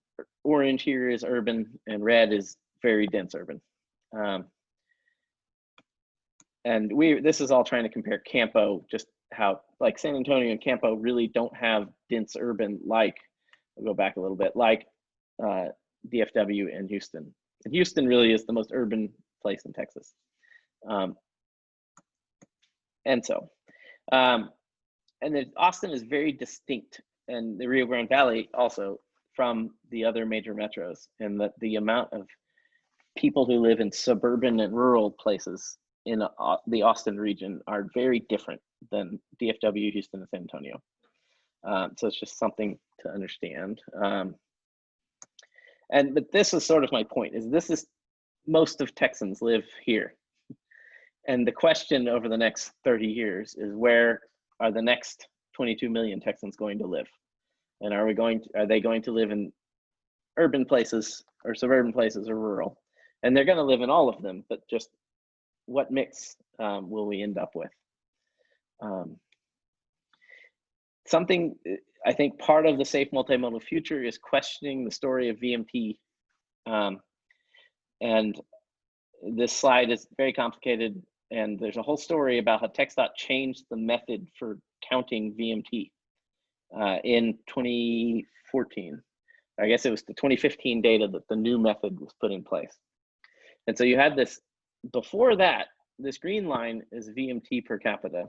orange here is urban and red is very dense urban. And this is all trying to compare Campo, just how like San Antonio and Campo really don't have dense urban like, I'll go back a little bit, like DFW and Houston. And Houston really is the most urban place in Texas. And then Austin is very distinct, and the Rio Grande Valley also, from the other major metros, and that the amount of people who live in suburban and rural places in the Austin region are very different than DFW, Houston, and San Antonio. So it's just something to understand. But this is sort of my point, is most of Texans live here. And the question over the next 30 years is, where are the next 22 million Texans going to live? And are they going to live in urban places or suburban places or rural? And they're going to live in all of them, but just what mix will we end up with? Something, I think part of the safe multimodal future is questioning the story of VMT. And this slide is very complicated, and there's a whole story about how TxDOT changed the method for counting VMT in 2014. I guess it was the 2015 data that the new method was put in place. And so you had this, before that, this green line is VMT per capita.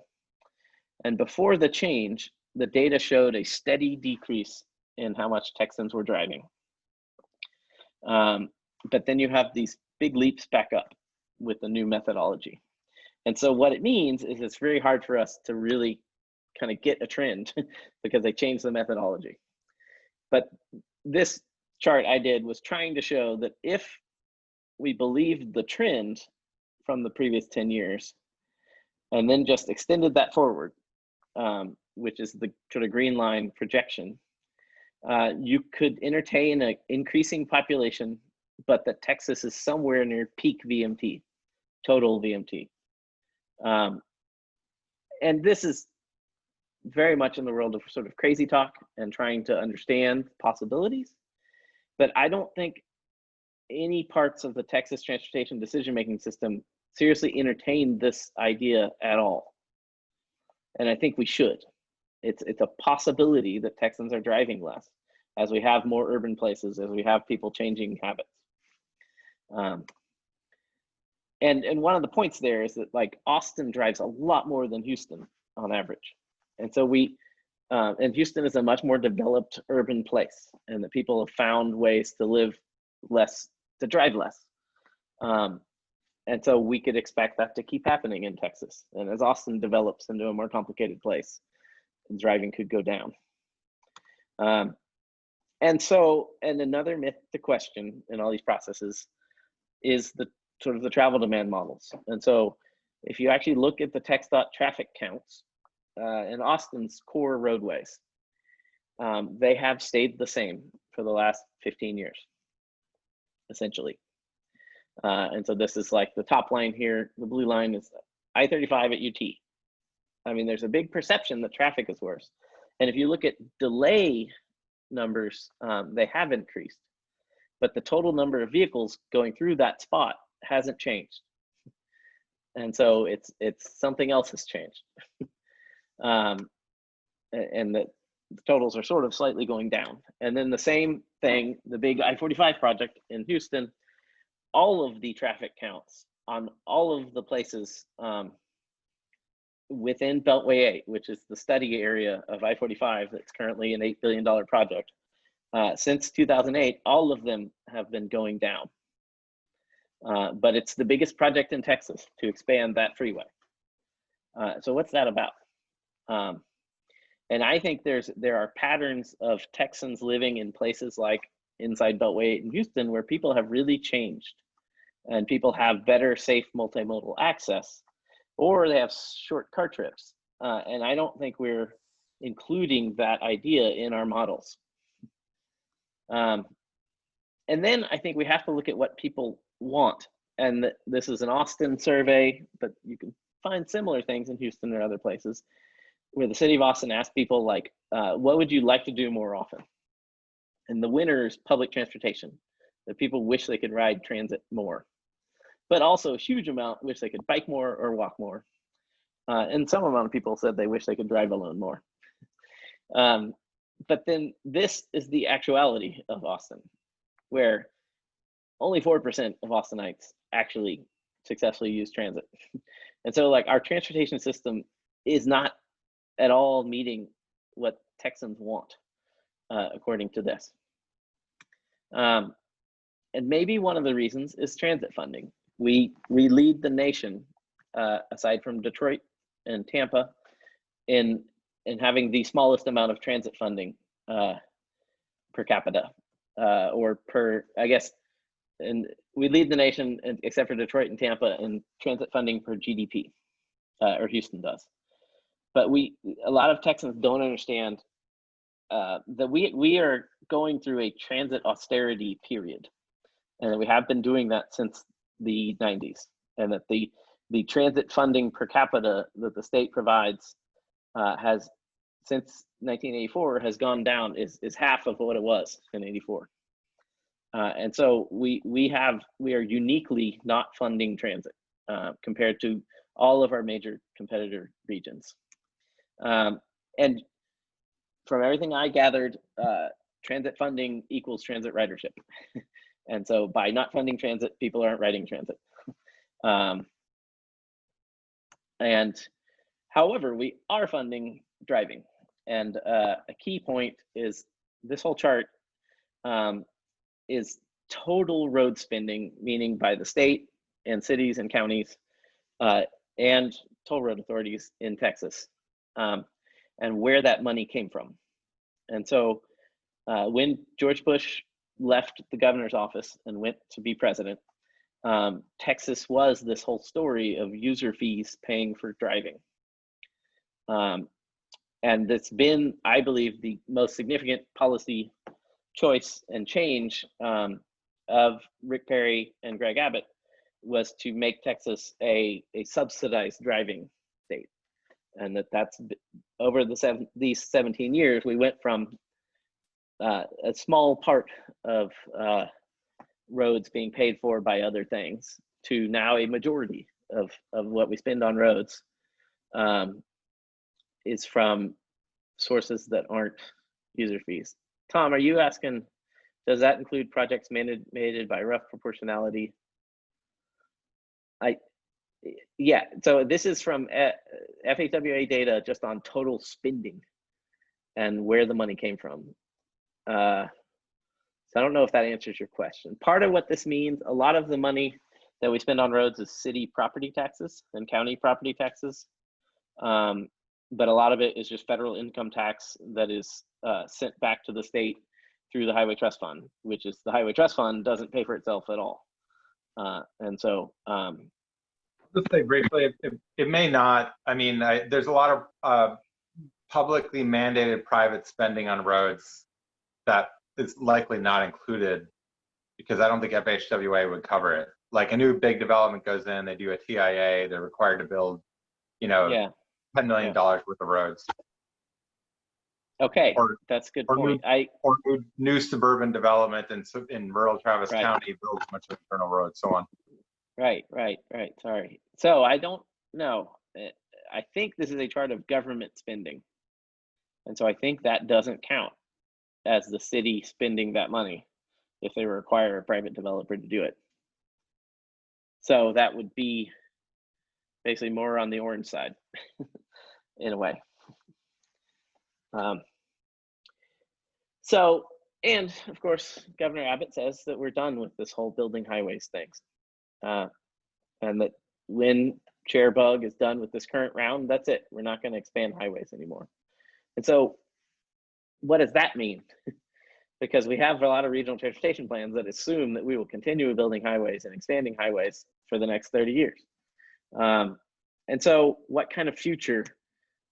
And before the change, the data showed a steady decrease in how much Texans were driving. But then you have these big leaps back up with the new methodology. And so what it means is it's very hard for us to really kind of get a trend because they changed the methodology. But this chart I did was trying to show that if we believed the trend from the previous 10 years and then just extended that forward, which is the sort of green line projection, you could entertain an increasing population, but that Texas is somewhere near peak VMT, total VMT. And this is very much in the world of sort of crazy talk and trying to understand possibilities. But I don't think any parts of the Texas transportation decision-making system seriously entertain this idea at all. And I think we should. It's a possibility that Texans are driving less as we have more urban places, as we have people changing habits. And one of the points there is that like Austin drives a lot more than Houston on average. And so and Houston is a much more developed urban place, and that people have found ways to live less, to drive less. And so we could expect that to keep happening in Texas. And as Austin develops into a more complicated place, driving could go down. And another myth to question in all these processes is the sort of the travel demand models. And so if you actually look at the TxDOT traffic counts in Austin's core roadways, they have stayed the same for the last 15 years, essentially. And so this is like the top line here, the blue line is I-35 at UT. I mean, there's a big perception that traffic is worse. And if you look at delay numbers, they have increased, but the total number of vehicles going through that spot hasn't changed. And so it's something else has changed. And the totals are sort of slightly going down. And then the same thing, the big I-45 project in Houston, all of the traffic counts on all of the places within Beltway 8, which is the study area of I-45 that's currently an $8 billion project. Since 2008, all of them have been going down. But it's the biggest project in Texas to expand that freeway. So what's that about? And I think there are patterns of Texans living in places like inside Beltway 8 in Houston where people have really changed, and people have better, safe multimodal access, or they have short car trips. And I don't think we're including that idea in our models. And then I think we have to look at what people want. And this is an Austin survey, but you can find similar things in Houston or other places, where the city of Austin asked people like, what would you like to do more often? And the winner is public transportation. That people wish they could ride transit more, but also a huge amount wish they could bike more or walk more. And some amount of people said they wish they could drive alone more. But then this is the actuality of Austin, where only 4% of Austinites actually successfully use transit. And so like our transportation system is not at all meeting what Texans want, according to this. And maybe one of the reasons is transit funding. We lead the nation, aside from Detroit and Tampa, in having the smallest amount of transit funding per capita, or per, I guess, and we lead the nation, except for Detroit and Tampa, in transit funding per GDP, or Houston does. But a lot of Texans don't understand that we are going through a transit austerity period, and we have been doing that since the 90s, and that the transit funding per capita that the state provides has, since 1984, has gone down, is half of what it was in 84. And so we are uniquely not funding transit compared to all of our major competitor regions. And from everything I gathered, transit funding equals transit ridership. And so by not funding transit, people aren't riding transit. And however, we are funding driving. And a key point is this whole chart is total road spending, meaning by the state and cities and counties and toll road authorities in Texas, and where that money came from. And so when George Bush left the governor's office and went to be president, Texas was this whole story of user fees paying for driving. And it's been, I believe, the most significant policy choice and change of Rick Perry and Greg Abbott was to make Texas a subsidized driving state. And that's over these 17 years, we went from a small part of roads being paid for by other things to now a majority of what we spend on roads is from sources that aren't user fees. Tom, are you asking, does that include projects mandated by rough proportionality? Yeah, so this is from FHWA data just on total spending and where the money came from. So I don't know if that answers your question. Part of what this means, a lot of the money that we spend on roads is city property taxes and county property taxes. But a lot of it is just federal income tax that is sent back to the state through the Highway Trust Fund, which is the Highway Trust Fund doesn't pay for itself at all. And so just say briefly, it may not. I mean, there's a lot of publicly mandated private spending on roads that is likely not included because I don't think FHWA would cover it. Like a new big development goes in, they do a TIA, they're required to build, you know, yeah. $10 million worth of roads. Okay, that's a good point. Or new suburban development in rural Travis Right. County builds a bunch of internal roads, so on. Right. Sorry. So I don't know. I think this is a chart of government spending. And so I think that doesn't count as the city spending that money if they require a private developer to do it. So that would be basically more on the orange side in a way. So, and of course, Governor Abbott says that we're done with this whole building highways things. And that when Chair Bug is done with this current round, that's it. We're not going to expand highways anymore. And so what does that mean? Because we have a lot of regional transportation plans that assume that we will continue building highways and expanding highways for the next 30 years. And so what kind of future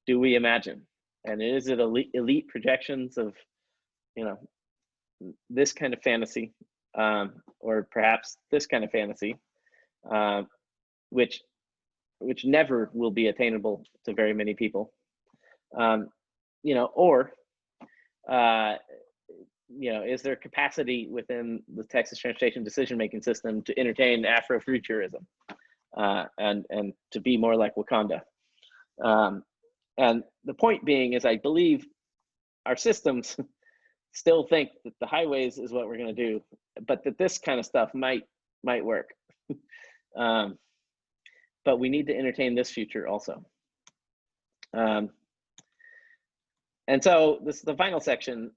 do we imagine? And is it elite projections of, you know, this kind of fantasy, or perhaps this kind of fantasy, which never will be attainable to very many people, you know, or you know, is there capacity within the Texas transportation decision-making system to entertain Afrofuturism and to be more like Wakanda? And the point being is, I believe our systems still think that the highways is what we're going to do, but that this kind of stuff might work. But we need to entertain this future also. And so this is the final section,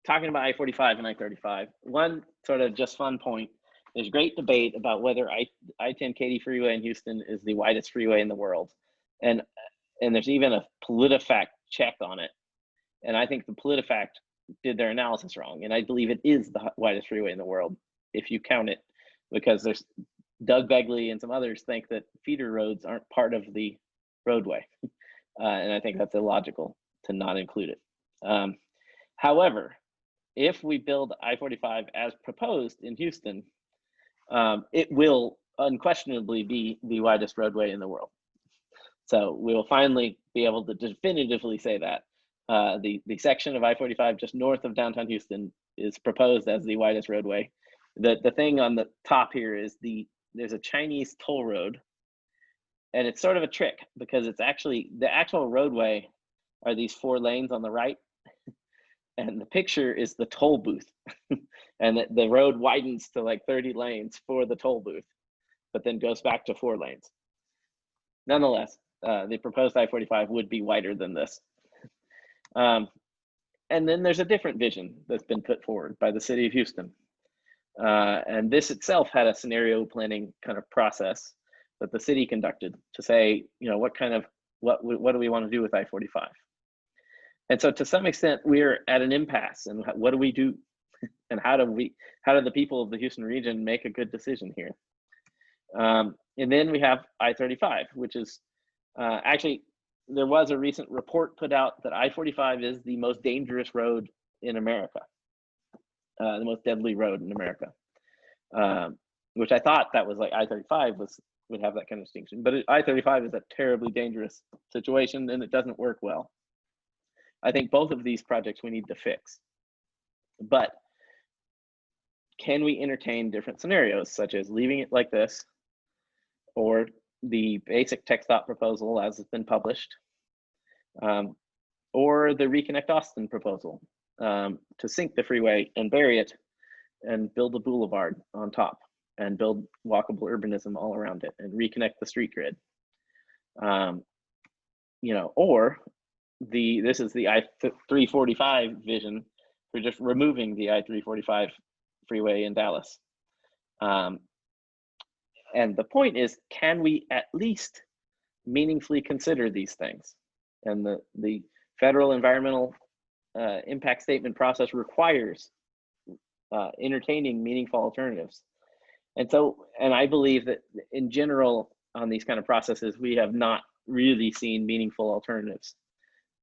talking about I-45 and I-35. One sort of just fun point, there's great debate about whether I-10 Katy freeway in Houston is the widest freeway in the world. And there's even a PolitiFact check on it. And I think the PolitiFact did their analysis wrong. And I believe it is the widest freeway in the world, if you count it, because there's Doug Begley and some others think that feeder roads aren't part of the roadway. And I think that's illogical to not include it. However, if we build I-45 as proposed in Houston, it will unquestionably be the widest roadway in the world. So we'll finally be able to definitively say that. The section of I-45 just north of downtown Houston is proposed as the widest roadway. The thing on the top here is there's a Chinese toll road, and it's sort of a trick because it's actually, the actual roadway are these 4 lanes on the right, and the picture is the toll booth. And the road widens to like 30 lanes for the toll booth, but then goes back to 4 lanes. Nonetheless, the proposed I-45 would be wider than this. And then there's a different vision that's been put forward by the city of Houston. And this itself had a scenario planning kind of process that the city conducted to say, you know, what do we want to do with I-45? And so to some extent, we're at an impasse, and what do we do? And how do the people of the Houston region make a good decision here? And then we have I-35, which is actually, there was a recent report put out that I-45 is the most dangerous road in America, the most deadly road in America, which I thought that was like I-35 would have that kind of distinction, but I-35 is a terribly dangerous situation and it doesn't work well. I think both of these projects we need to fix, but can we entertain different scenarios, such as leaving it like this, or the basic text dot proposal as it's been published, or the Reconnect Austin proposal to sink the freeway and bury it and build a boulevard on top and build walkable urbanism all around it and reconnect the street grid. You know, or this is the I-345 vision for just removing the I-345 freeway in Dallas. And the point is, can we at least meaningfully consider these things? And the federal environmental impact statement process requires entertaining meaningful alternatives. And so, and I believe that in general on these kind of processes, we have not really seen meaningful alternatives.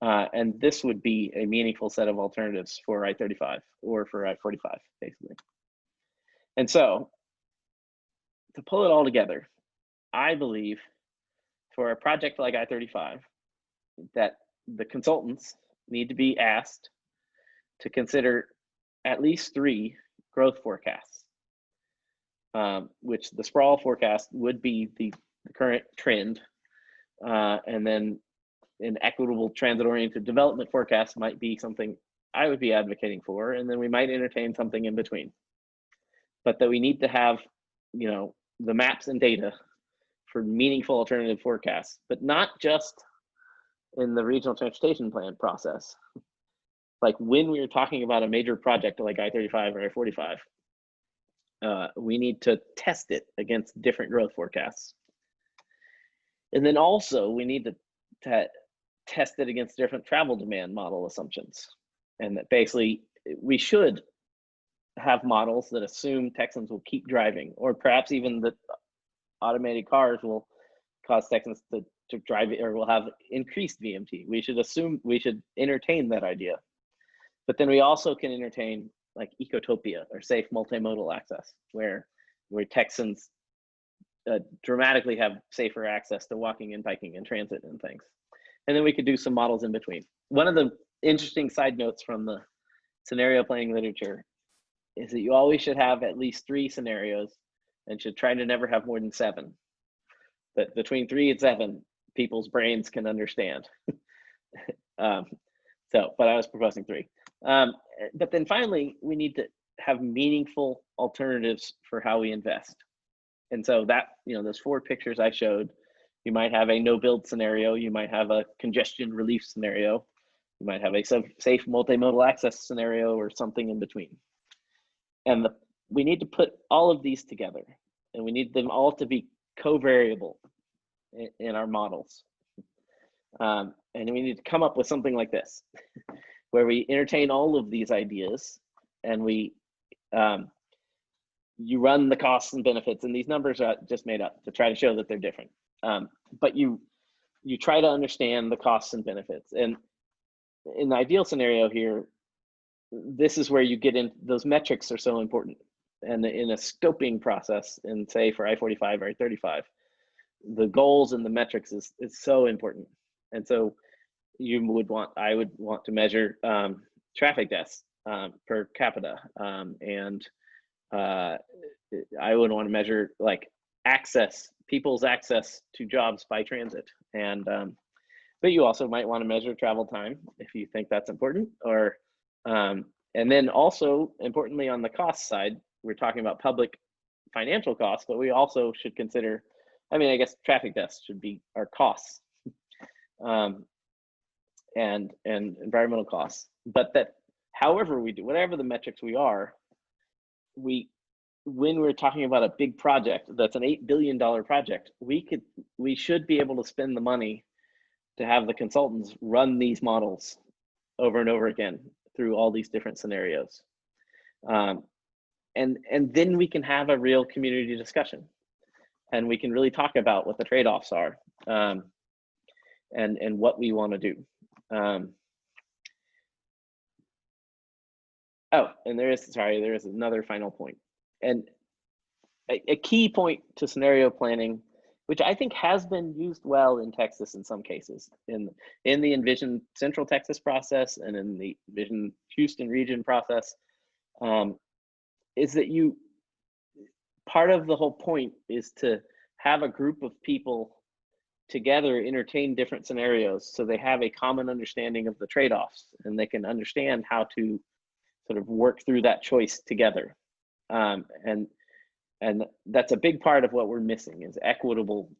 And this would be a meaningful set of alternatives for I-35 or for I-45, basically. And so, to pull it all together, I believe for a project like I-35 that the consultants need to be asked to consider at least 3 growth forecasts, which the sprawl forecast would be the current trend, and then an equitable transit-oriented development forecast might be something I would be advocating for, and then we might entertain something in between. But that we need to have, you know, the maps and data for meaningful alternative forecasts, but not just in the regional transportation plan process. Like when we're talking about a major project like I-35 or I-45, we need to test it against different growth forecasts. And then also we need to test it against different travel demand model assumptions. And that basically we should have models that assume Texans will keep driving, or perhaps even that automated cars will cause Texans to drive, or will have increased VMT. We should entertain that idea. But then we also can entertain like ecotopia or safe multimodal access, where Texans dramatically have safer access to walking and biking and transit and things. And then we could do some models in between. One of the interesting side notes from the scenario planning literature is that you always should have at least 3 scenarios and should try to never have more than 7. But between 3 and 7, people's brains can understand. But I was proposing 3. But then finally, we need to have meaningful alternatives for how we invest. And so that, you know, those 4 pictures I showed, you might have a no build scenario, you might have a congestion relief scenario, you might have a safe multimodal access scenario, or something in between. And we need to put all of these together, and we need them all to be covariable in our models. And we need to come up with something like this, where we entertain all of these ideas, and you run the costs and benefits, and these numbers are just made up to try to show that they're different. But you try to understand the costs and benefits. And in the ideal scenario here, this is where you get in, those metrics are so important. And in a scoping process, and say for I-45 or I-35, the goals and the metrics is so important. And so I would want to measure traffic deaths per capita, and I would want to measure like people's access to jobs by transit. And but you also might want to measure travel time if you think that's important, or and then also importantly on the cost side, we're talking about public financial costs, but we also should consider, I mean, I guess traffic deaths should be our costs. and environmental costs. But that, however we do, whatever the metrics we are, when we're talking about a big project that's an $8 billion project, we should be able to spend the money to have the consultants run these models over and over again through all these different scenarios. And then we can have a real community discussion, and we can really talk about what the trade-offs are, and what we want to do. Oh, and there is another final point. And a key point to scenario planning, which I think has been used well in Texas in some cases, in the Envision Central Texas process and in the Envision Houston region process, is that part of the whole point is to have a group of people together entertain different scenarios so they have a common understanding of the trade-offs and they can understand how to sort of work through that choice together. And that's a big part of what we're missing, is equitable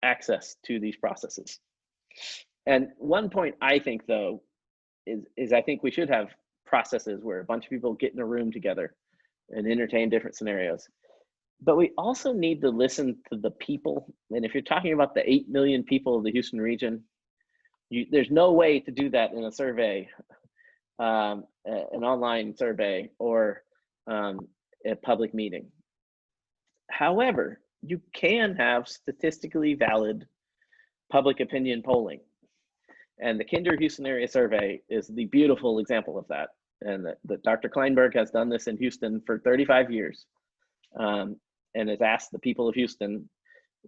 access to these processes. And one point I think, though, is I think we should have processes where a bunch of people get in a room together and entertain different scenarios. But we also need to listen to the people. And if you're talking about the 8 million people of the Houston region, there's no way to do that in a survey, an online survey, or a public meeting. However, you can have statistically valid public opinion polling. And the Kinder Houston Area Survey is the beautiful example of that. And that Dr. Kleinberg has done this in Houston for 35 years. And has asked the people of Houston,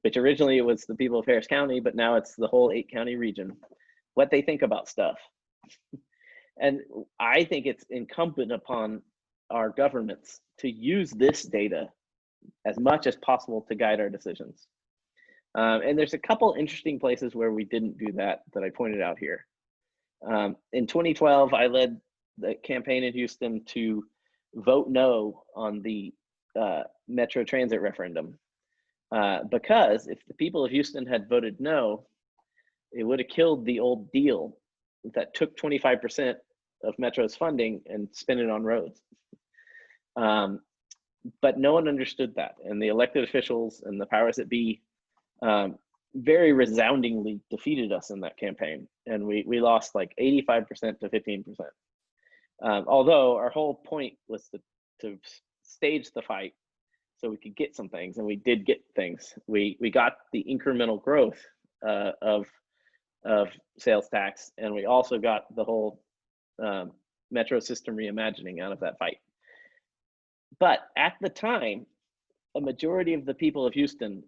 which originally it was the people of Harris County, but now it's the whole 8-county region, what they think about stuff. And I think it's incumbent upon our governments to use this data as much as possible to guide our decisions. And there's a couple interesting places where we didn't do that I pointed out here. In 2012, I led the campaign in Houston to vote no on the Metro Transit referendum, because if the people of Houston had voted no, it would have killed the old deal that took 25% of Metro's funding and spent it on roads. But no one understood that, and the elected officials and the powers that be very resoundingly defeated us in that campaign, and we lost like 85% to 15%. Although our whole point was to stage the fight so we could get some things, and we did get things. We got the incremental growth of sales tax, and we also got the whole metro system reimagining out of that fight. But at the time, a majority of the people of Houston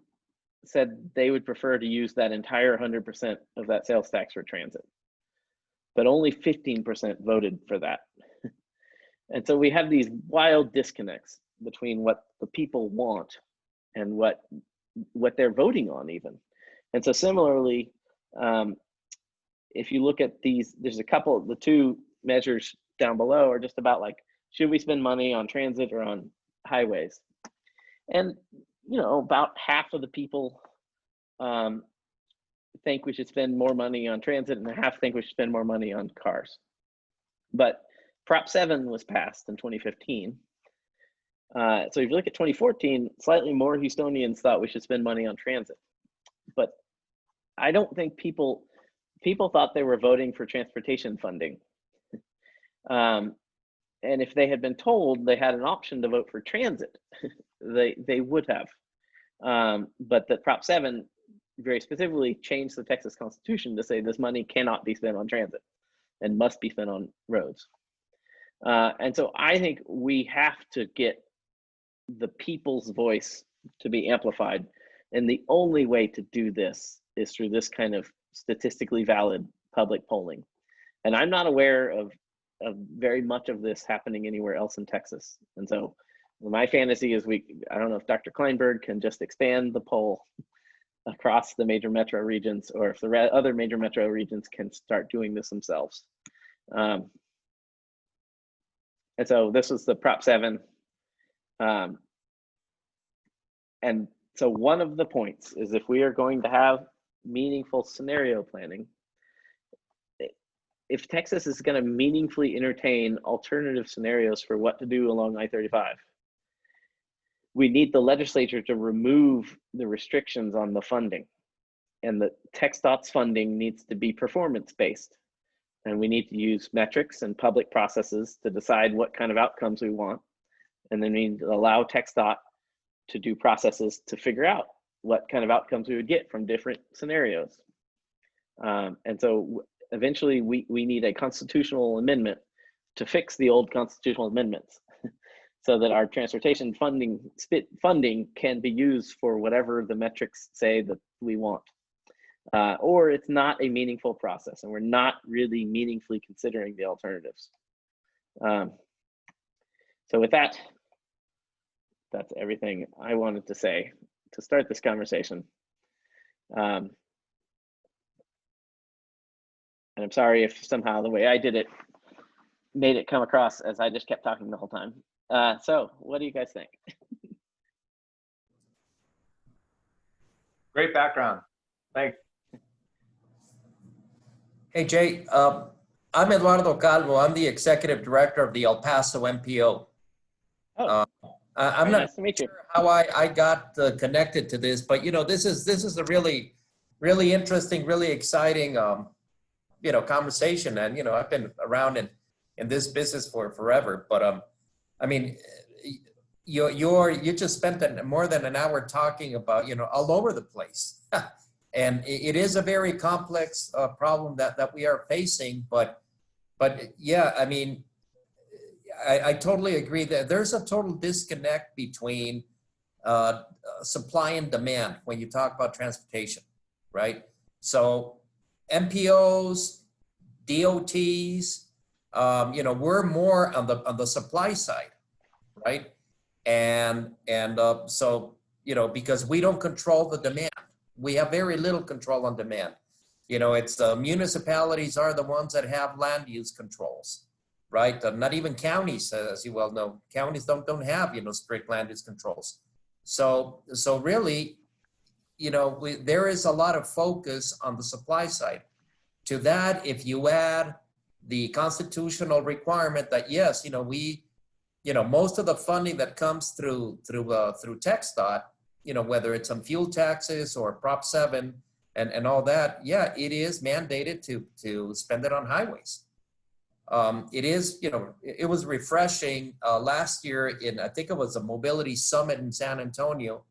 said they would prefer to use that entire 100% of that sales tax for transit, but only 15% voted for that. And so we have these wild disconnects between what the people want and what they're voting on even. And so similarly, if you look at these, there's a couple, the two measures down below are just about like, should we spend money on transit or on highways? And, about half of the people think we should spend more money on transit and half think we should spend more money on cars. But Prop 7 was passed in 2015. So if you look at 2014, slightly more Houstonians thought we should spend money on transit. But I don't think people thought they were voting for transportation funding. And if they had been told they had an option to vote for transit, they would have. But the Prop 7 very specifically changed the Texas Constitution to say this money cannot be spent on transit and must be spent on roads. And so I think we have to get the people's voice to be amplified. And the only way to do this is through this kind of statistically valid public polling. And I'm not aware of very much of this happening anywhere else in Texas. And so my fantasy is I don't know if Dr. Kleinberg can just expand the poll across the major metro regions, or if the other major metro regions can start doing this themselves. And so this was the Prop 7. And so one of the points is if we are going to have meaningful scenario planning, if Texas is going to meaningfully entertain alternative scenarios for what to do along I-35, we need the legislature to remove the restrictions on the funding. And the TxDOT's funding needs to be performance-based. And we need to use metrics and public processes to decide what kind of outcomes we want. And then we need to allow TxDOT to do processes to figure out what kind of outcomes we would get from different scenarios. And so eventually we need a constitutional amendment to fix the old constitutional amendments so that our transportation funding can be used for whatever the metrics say that we want. Or it's not a meaningful process and we're not really meaningfully considering the alternatives. So with that, that's everything I wanted to say to start this conversation. And I'm sorry if somehow the way I did it made it come across as I just kept talking the whole time. So what do you guys think? Great background. Thanks. Hey, Jay, I'm Eduardo Calvo. I'm the executive director of the El Paso MPO. Oh, I'm not nice to meet you. sure how I got connected to this, but this is a really, really interesting, really exciting, conversation. And I've been around in this business for forever. But I mean, you just spent more than an hour talking about all over the place. And it is a very complex problem that we are facing, but yeah, I mean, I totally agree that there's a total disconnect between supply and demand when you talk about transportation, right? So MPOs, DOTs, we're more on the supply side, right? And so because we don't control the demand. We have very little control on demand. It's municipalities are the ones that have land use controls, right? Not even counties, as you well know. Counties don't have strict land use controls. So really, there is a lot of focus on the supply side. To that, if you add the constitutional requirement that yes, most of the funding that comes through TxDOT, whether it's on fuel taxes or Prop 7 and all that, yeah, it is mandated to spend it on highways. It is, it was refreshing last year I think it was a mobility summit in San Antonio,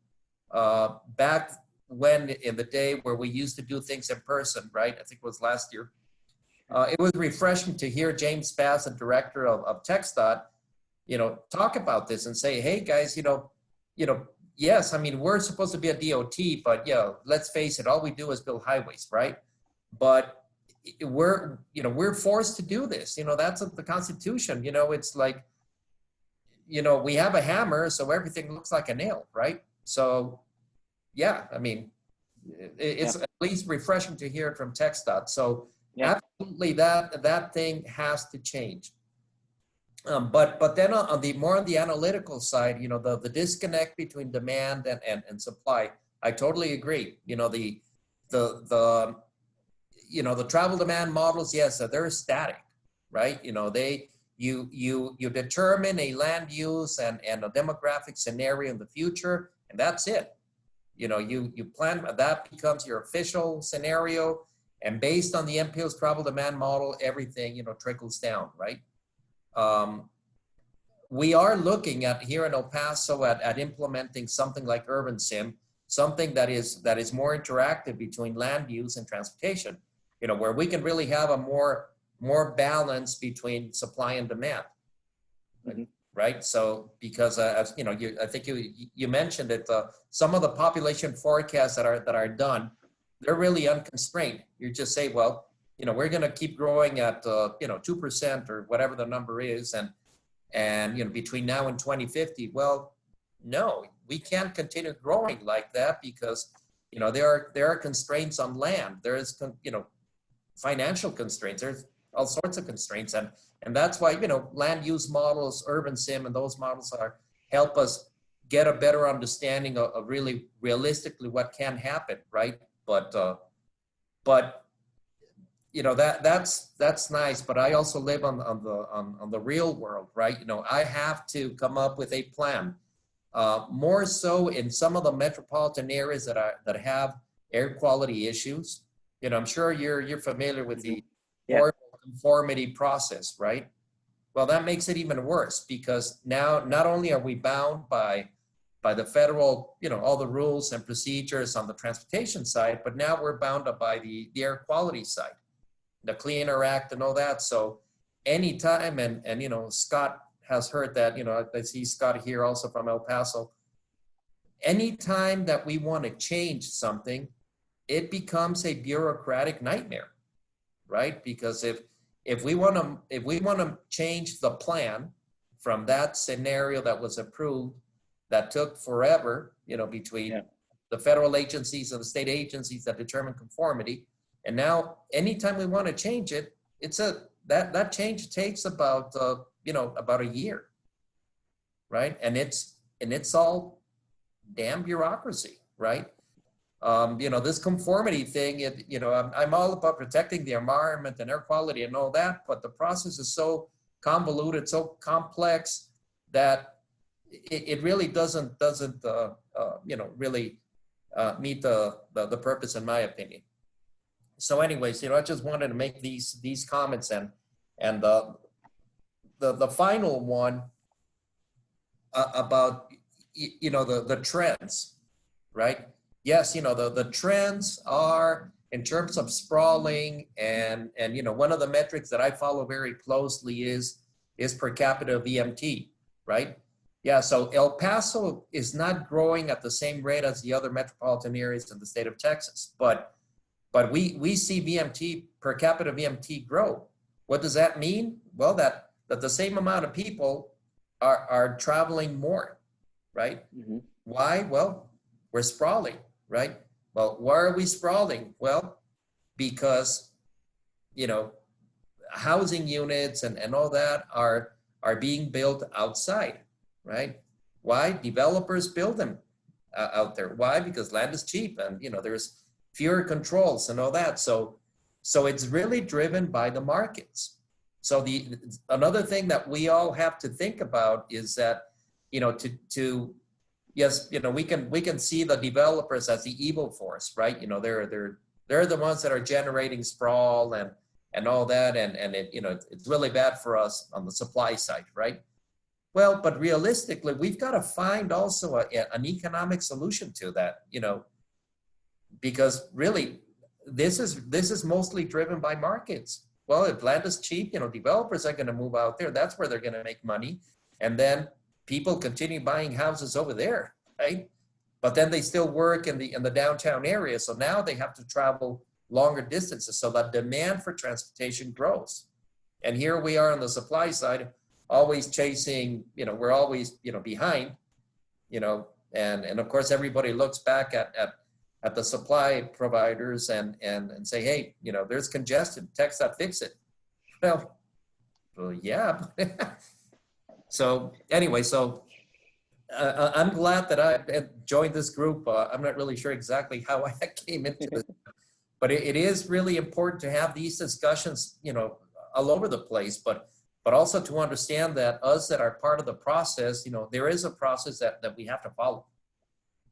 back when in the day where we used to do things in person, right? I think it was last year. It was refreshing to hear James Bass, the director of TxDOT, talk about this and say, hey guys, yes, I mean, we're supposed to be a DOT, but let's face it, all we do is build highways, right? But we're forced to do this. That's the Constitution. It's like, we have a hammer, so everything looks like a nail, right? So, yeah, I mean, it's at least refreshing to hear it from TxDOT. So, absolutely, that thing has to change. But then on the analytical side, the disconnect between demand and supply, I totally agree. The travel demand models, yes, they're static, right? You determine a land use and a demographic scenario in the future, and that's it. You plan, that becomes your official scenario, and based on the MPO's travel demand model, everything trickles down, right? We are looking at here in El Paso at implementing something like Urban Sim, something that is more interactive between land use and transportation, where we can really have a more balance between supply and demand, right? So because as I think you mentioned it, some of the population forecasts that are done, they're really unconstrained. You just say, well, we're going to keep growing at 2% or whatever the number is, and between now and 2050. Well, no, we can't continue growing like that because there are constraints on land. There is financial constraints. There's all sorts of constraints, and that's why land use models, Urban Sim, and those models help us get a better understanding of really realistically what can happen, right? But But you know, that's nice, but I also live on the real world, right? You know, I have to come up with a plan. More so in some of the metropolitan areas that have air quality issues. You know, I'm sure you're familiar with the conformity process, right? Well, that makes it even worse, because now not only are we bound by the federal, you know, all the rules and procedures on the transportation side, but now we're bound up by the air quality side, the Clean Air Act and all that. So anytime, and you know, Scott has heard that, you know, I see Scott here also from El Paso. Anytime that we want to change something, it becomes a bureaucratic nightmare, right? Because if we want to change the plan from that scenario that was approved, that took forever, you know, between the federal agencies and the state agencies that determine conformity, and now anytime we want to change it, that change takes about you know, about a year, right? And it's all damn bureaucracy, right? You know, this conformity thing, you know, I'm all about protecting the environment and air quality and all that, but the process is so convoluted, so complex, that it really doesn't you know, really meet the purpose, in my opinion. So anyways, you know, I just wanted to make these comments, and the final one about, you know, the trends, right? Yes, you know, the trends are in terms of sprawling, and you know, one of the metrics that I follow very closely is per capita VMT, right? Yeah, so El Paso is not growing at the same rate as the other metropolitan areas in the state of Texas, but we see VMT, per capita VMT, grow. What does that mean? Well, that the same amount of people are traveling more, right? Mm-hmm. Why? Well, we're sprawling, right? Well, why are we sprawling? Well, because, you know, housing units and all that are being built outside, right? Why? Developers build them out there. Why? Because land is cheap, and you know, there's fewer controls and all that. So it's really driven by the markets. So another thing that we all have to think about is that, you know, yes, you know, we can see the developers as the evil force, right? You know, they're the ones that are generating sprawl and all that, and it, you know, it's really bad for us on the supply side, right? Well, but realistically, we've got to find also an economic solution to that, you know, because really, this is mostly driven by markets. Well, if land is cheap, you know, developers are going to move out there. That's where they're going to make money, and then people continue buying houses over there, right? But then they still work in the downtown area, so now they have to travel longer distances. So that demand for transportation grows, and here we are on the supply side, always chasing. You know, we're always, you know, behind. You know, and of course everybody looks back at the supply providers and say, hey, you know, there's congestion, TxDOT fix it. Well, yeah. So anyway, so I'm glad that I joined this group. I'm not really sure exactly how I came into this, but it is really important to have these discussions, you know, all over the place, but also to understand that us that are part of the process, you know, there is a process that we have to follow.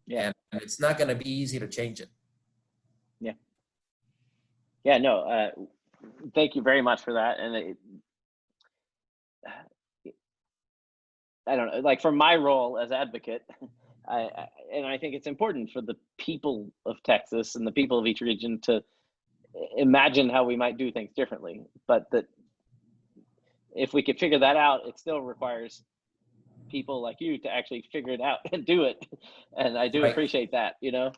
Yeah. And it's not going to be easy to change it. Yeah. Yeah, no, thank you very much for that. And I don't know, like for my role as advocate, I think it's important for the people of Texas and the people of each region to imagine how we might do things differently. But that if we could figure that out, it still requires people like you to actually figure it out and do it. And I do appreciate that, you know.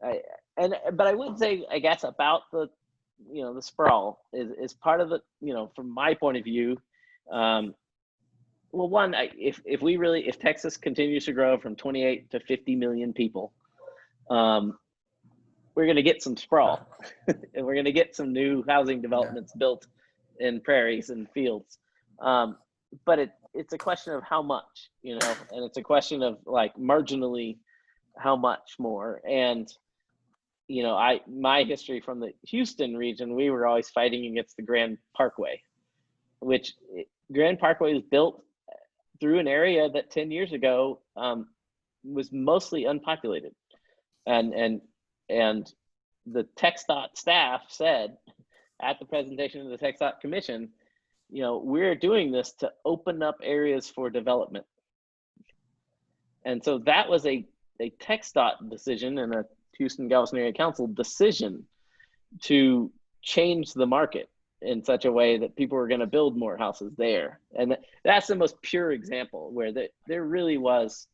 But I would say, I guess, about the, you know, the sprawl is part of the, you know, from my point of view, well, one, if Texas continues to grow from 28 to 50 million people, we're going to get some sprawl and we're going to get some new housing developments built in prairies and fields. But it's a question of how much, you know, and it's a question of like marginally how much more. And, my history from the Houston region, we were always fighting against the Grand Parkway, which Grand Parkway was built through an area that 10 years ago was mostly unpopulated, and the TxDOT staff said at the presentation of the TxDOT Commission, we're doing this to open up areas for development. And so that was a TxDOT decision and a Houston Galveston Area Council decision to change the market in such a way that people were going to build more houses there. And that's the most pure example where there really was,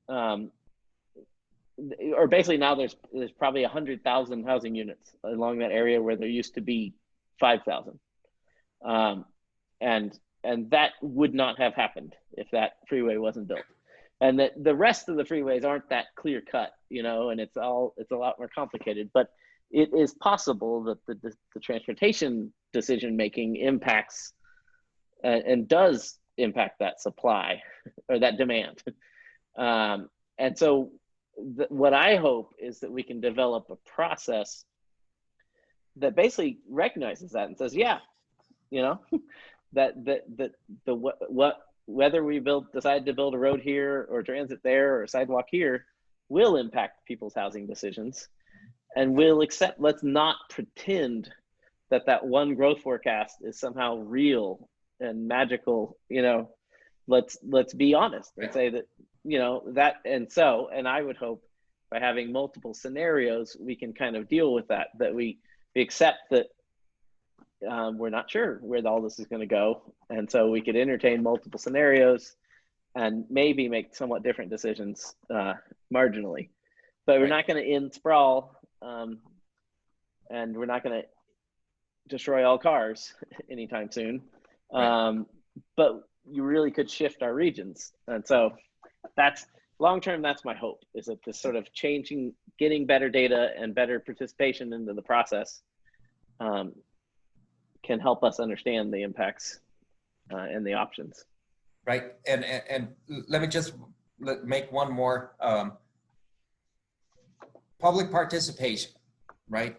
or basically now there's probably 100,000 housing units along that area where there used to be 5,000. And that would not have happened if that freeway wasn't built. And that the rest of the freeways aren't that clear cut, and it's a lot more complicated, but it is possible that the transportation decision making impacts and does impact that supply or that demand. And so what I hope is that we can develop a process that basically recognizes that and says, yeah, whether we decide to build a road here or transit there or a sidewalk here will impact people's housing decisions, and we'll accept. Let's not pretend that one growth forecast is somehow real and magical. Let's be honest and say that and I would hope by having multiple scenarios we can kind of deal with that we accept that we're not sure where all this is going to go, and so we could entertain multiple scenarios and maybe make somewhat different decisions marginally, but we're not going to end sprawl, and we're not going to destroy all cars anytime soon. But you really could shift our regions, and so that's long term. That's my hope, is that this sort of changing, getting better data and better participation into the process can help us understand the impacts and the options. Right, and let me just make one more public participation, right?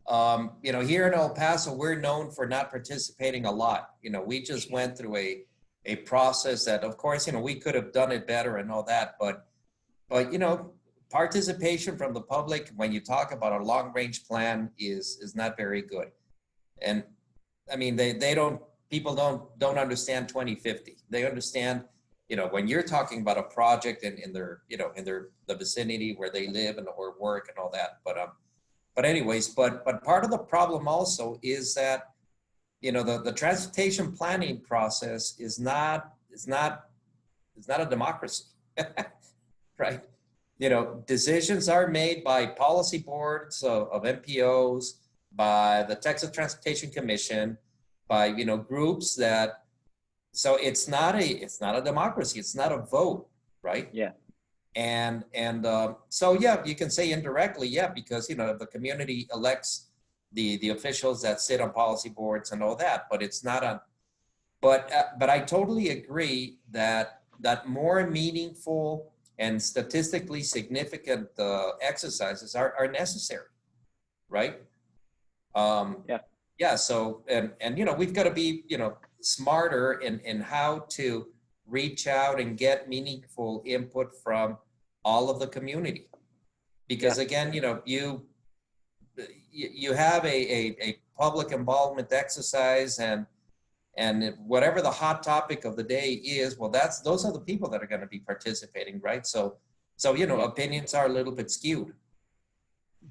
Here in El Paso, we're known for not participating a lot. We just went through a process that, of course, we could have done it better and all that, but participation from the public when you talk about a long-range plan is not very good. And I mean, people don't understand 2050. They understand, when you're talking about a project in the vicinity where they live or work and all that. But anyways, but part of the problem also is that, the transportation planning process is not a democracy, right? Decisions are made by policy boards of MPOs, by the Texas Transportation Commission, by groups that, so it's not a democracy, it's not a vote, right? Yeah. And so yeah, you can say indirectly, yeah, because the community elects the officials that sit on policy boards and all that, but it's not a, but I totally agree that more meaningful and statistically significant exercises are necessary, right? Yeah. So, and we've got to be, smarter in how to reach out and get meaningful input from all of the community, because again, you have a public involvement exercise, and whatever the hot topic of the day is, well, those are the people that are going to be participating, right? So opinions are a little bit skewed,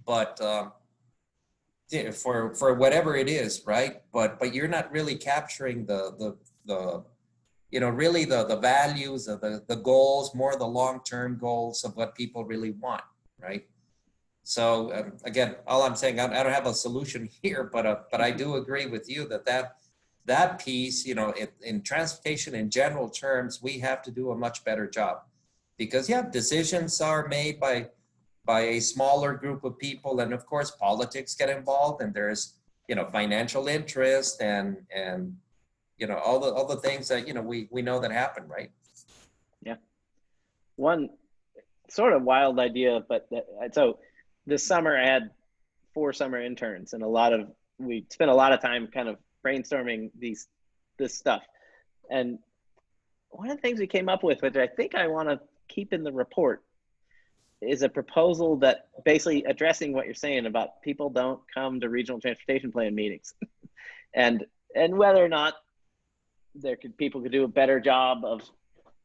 but for whatever it is, right? But you're not really capturing the really the values of the goals, more the long-term goals of what people really want, right? So again, all I'm saying, I don't have a solution here, but I do agree with you that piece, in transportation in general terms, we have to do a much better job, because decisions are made by a smaller group of people, and of course politics get involved, and there's financial interest and all the things that we know that happen, right? Yeah. One sort of wild idea, but so this summer I had 4 summer interns, and we spent a lot of time kind of brainstorming this stuff. And one of the things we came up with, which I think I want to keep in the report, is a proposal that basically addressing what you're saying about people don't come to regional transportation plan meetings, and whether or not people could do a better job of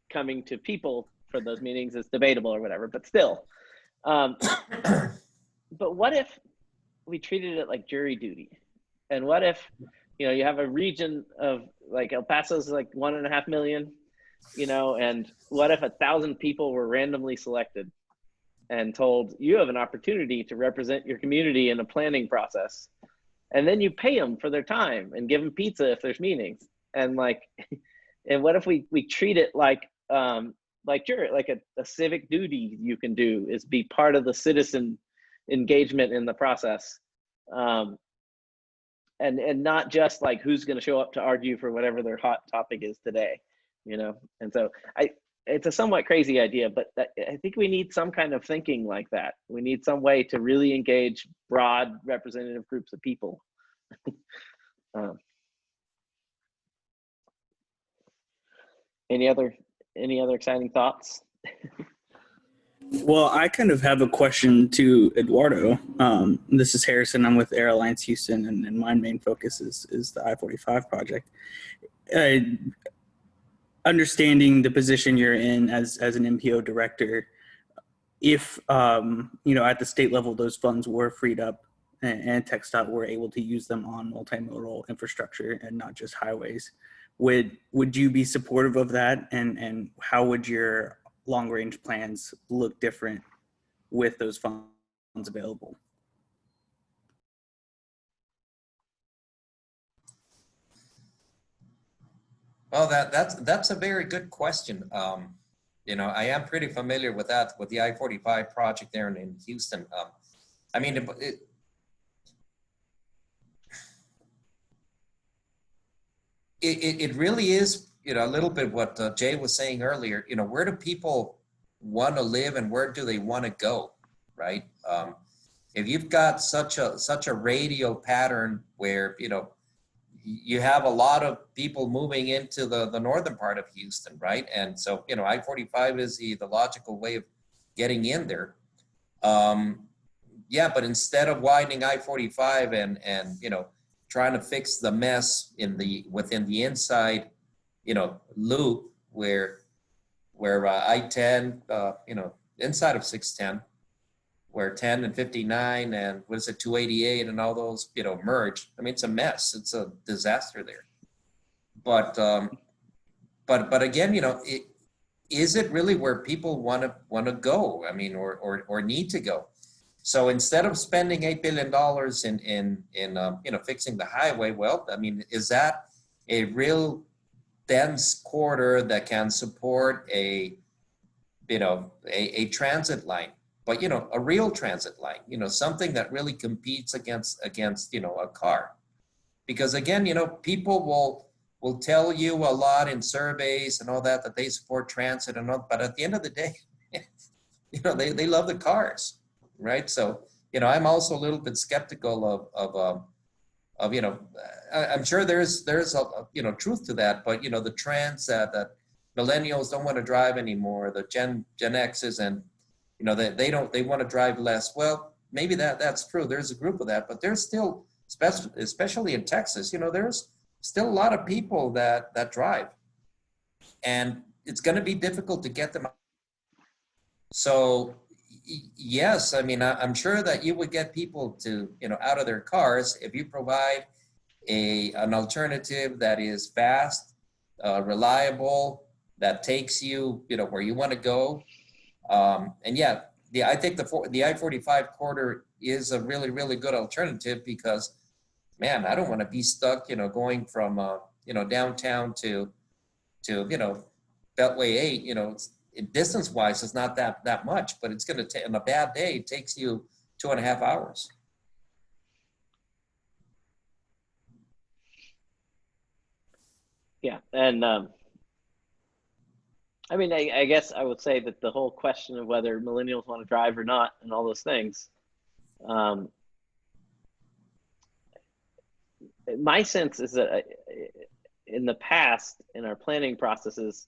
coming to people for those meetings is debatable or whatever, but still. But what if we treated it like jury duty? And what if, you have a region of like El Paso's like 1.5 million, and what if 1,000 people were randomly selected and told, you have an opportunity to represent your community in a planning process, and then you pay them for their time and give them pizza if there's meetings, and and what if we treat it like jury, like a civic duty you can do is be part of the citizen engagement in the process, and not just like who's going to show up to argue for whatever their hot topic is today, and so it's a somewhat crazy idea, but I think we need some kind of thinking like that. We need some way to really engage broad representative groups of people. Any other exciting thoughts? Well, I kind of have a question to Eduardo. This is Harrison. I'm with Air Alliance Houston, and my main focus is the I-45 project. Understanding the position you're in as an MPO director, if at the state level those funds were freed up and TxDOT were able to use them on multimodal infrastructure and not just highways, would you be supportive of that? And how would your long range plans look different with those funds available? Well, that's a very good question. I am pretty familiar with that, with the I-45 project there in Houston. I mean, it really is, a little bit what Jay was saying earlier. Where do people want to live and where do they want to go, right? If you've got such a radial pattern where you have a lot of people moving into the northern part of Houston, right? And so, I-45 is the logical way of getting in there. Yeah, but instead of widening I-45 and trying to fix the mess within the inside, loop where I-10, inside of 610, where 10 and 59 and 288 and all those, merge. I mean, it's a mess. It's a disaster there. But again, is it really where people want to go? I mean, or need to go? So instead of spending $8 billion in fixing the highway, well, I mean, is that a real dense corridor that can support a transit line? But, a real transit line, something that really competes against, a car. Because again, people will tell you a lot in surveys and all that they support transit and all, but at the end of the day, they love the cars, right? So, I'm also a little bit skeptical of I'm sure there's a, truth to that, but, the trends that millennials don't want to drive anymore, the Gen X's and, they want to drive less. Well, maybe that's true. There's a group of that, but there's still, especially in Texas, there's still a lot of people that drive, and it's going to be difficult to get them. So yes, I mean, I'm sure that you would get people to, out of their cars if you provide an alternative that is fast, reliable, that takes you, where you want to go. And yeah, I think the I-45 corridor is a really, really good alternative because, man, I don't want to be stuck, going from, downtown to Beltway 8, distance wise, it's not that much, but it's going to take, on a bad day, it takes you 2.5 hours. Yeah. And, I mean, I guess I would say that the whole question of whether millennials want to drive or not and all those things, my sense is that in the past, in our planning processes,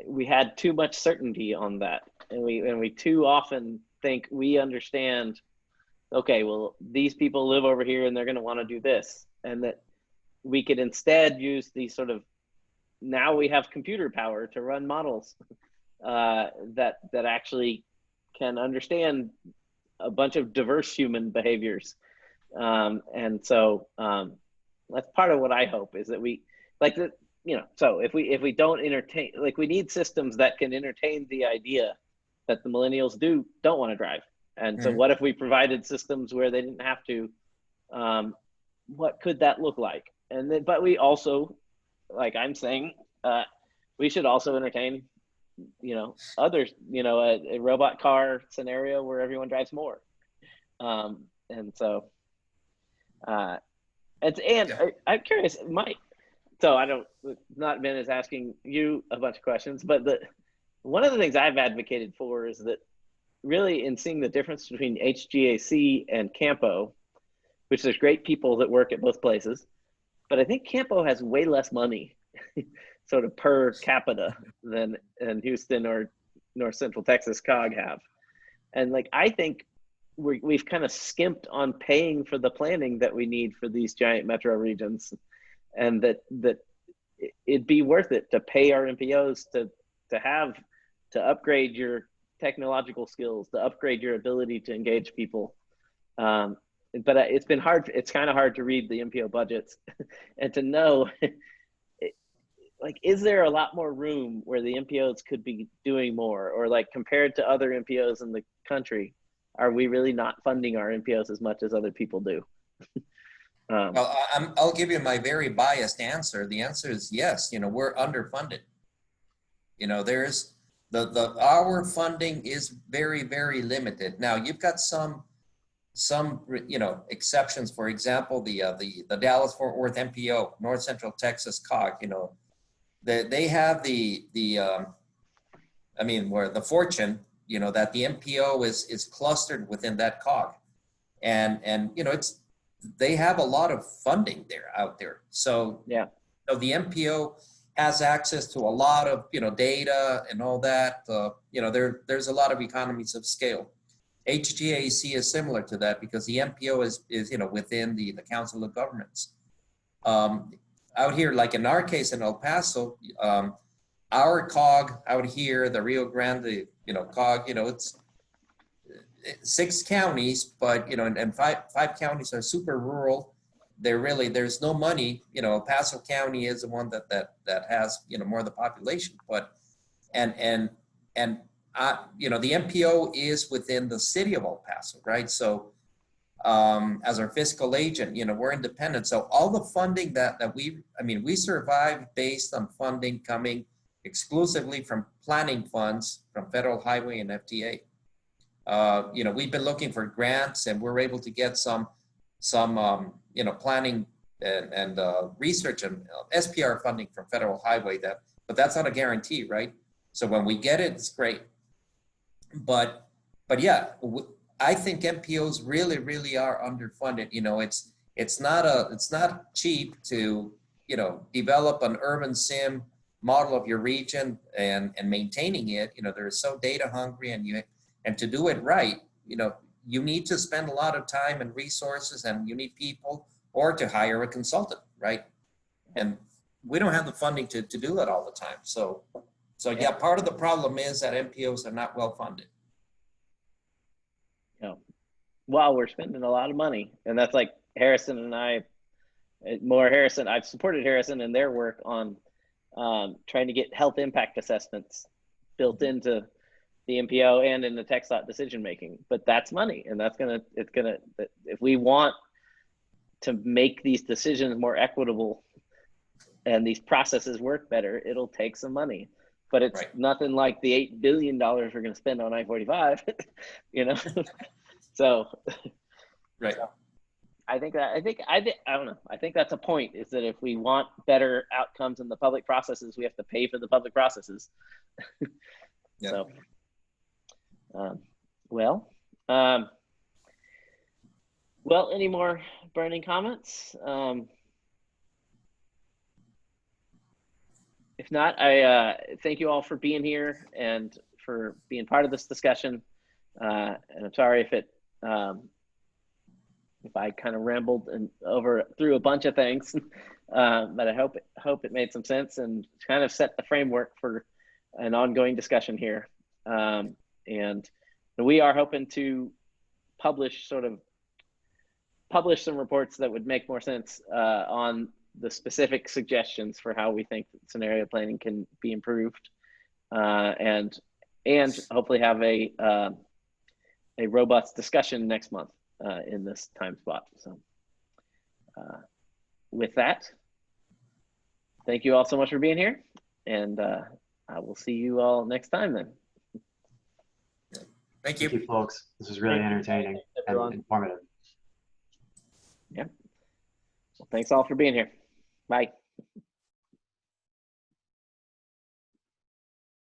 we had too much certainty on that, and we too often think we understand. Okay, well, these people live over here, and they're going to want to do this, and that we could instead use these sort of, now we have computer power to run models that actually can understand a bunch of diverse human behaviors. And so that's part of what I hope, is that we, like, the, so if we don't entertain, like, we need systems that can entertain the idea that the millennials don't want to drive. And so what if we provided systems where they didn't have to? What could that look like? And then, but we also, like I'm saying, we should also entertain, others, a robot car scenario where everyone drives more. And so, I'm curious, Mike. So not Ben is asking you a bunch of questions, but one of the things I've advocated for is that really in seeing the difference between HGAC and Campo, which there's great people that work at both places, but I think Campo has way less money sort of per capita than Houston or North Central Texas COG have. And like, I think we've kind of skimped on paying for the planning that we need for these giant metro regions, and that it'd be worth it to pay our MPOs to upgrade your technological skills, to upgrade your ability to engage people. But it's been hard. It's kind of hard to read the MPO budgets and to know, like, is there a lot more room where the MPOs could be doing more, or like compared to other MPOs in the country, are we really not funding our MPOs as much as other people do? Well, I'll give you my very biased answer. The answer is yes. We're underfunded. There's our funding is very, very limited. Now you've got some exceptions. For example, the Dallas Fort Worth MPO, North Central Texas COG. They have where the fortune, that the MPO is clustered within that COG, and they have a lot of funding out there. So yeah, so the MPO has access to a lot of data and all that. There's a lot of economies of scale. HGAC is similar to that because the MPO is within the Council of Governments. Out here, like in our case in El Paso, our COG out here, the Rio Grande, COG, it's 6 counties, but and five counties are super rural. There's no money. El Paso County is the one that has more of the population, but the MPO is within the city of El Paso, right? So as our fiscal agent, we're independent. So all the funding that we survive based on funding coming exclusively from planning funds from Federal Highway and FTA. We've been looking for grants, and we're able to get some planning and research and SPR funding from Federal Highway, but that's not a guarantee, right? So when we get it, it's great. But yeah, I think MPOs really, really are underfunded. It's not cheap to develop an urban sim model of your region and maintaining it. They're so data hungry, and to do it right, you need to spend a lot of time and resources, and you need people, or to hire a consultant, right? And we don't have the funding to do that all the time. So yeah, part of the problem is that MPOs are not well funded. Well, we're spending a lot of money, and that's like Harrison and I. I've supported Harrison in their work on trying to get health impact assessments built into the MPO and in the TxDOT decision making. But that's money, and if we want to make these decisions more equitable and these processes work better, it'll take some money. But it's nothing like the $8 billion we're going to spend on I-45, So, right. I don't know. I think that's a point, is that if we want better outcomes in the public processes, we have to pay for the public processes. Yeah. So, any more burning comments? if not, I thank you all for being here and for being part of this discussion. And I'm sorry if I kind of rambled and through a bunch of things, but I hope it made some sense and kind of set the framework for an ongoing discussion here. And we are hoping to publish some reports that would make more sense on the specific suggestions for how we think scenario planning can be improved, and hopefully have a robust discussion next month in this time spot. So with that, thank you all so much for being here, and I will see you all next time then. Thank you. Thank you, folks. This was really entertaining and informative. Yeah. Well, thanks all for being here. Bye.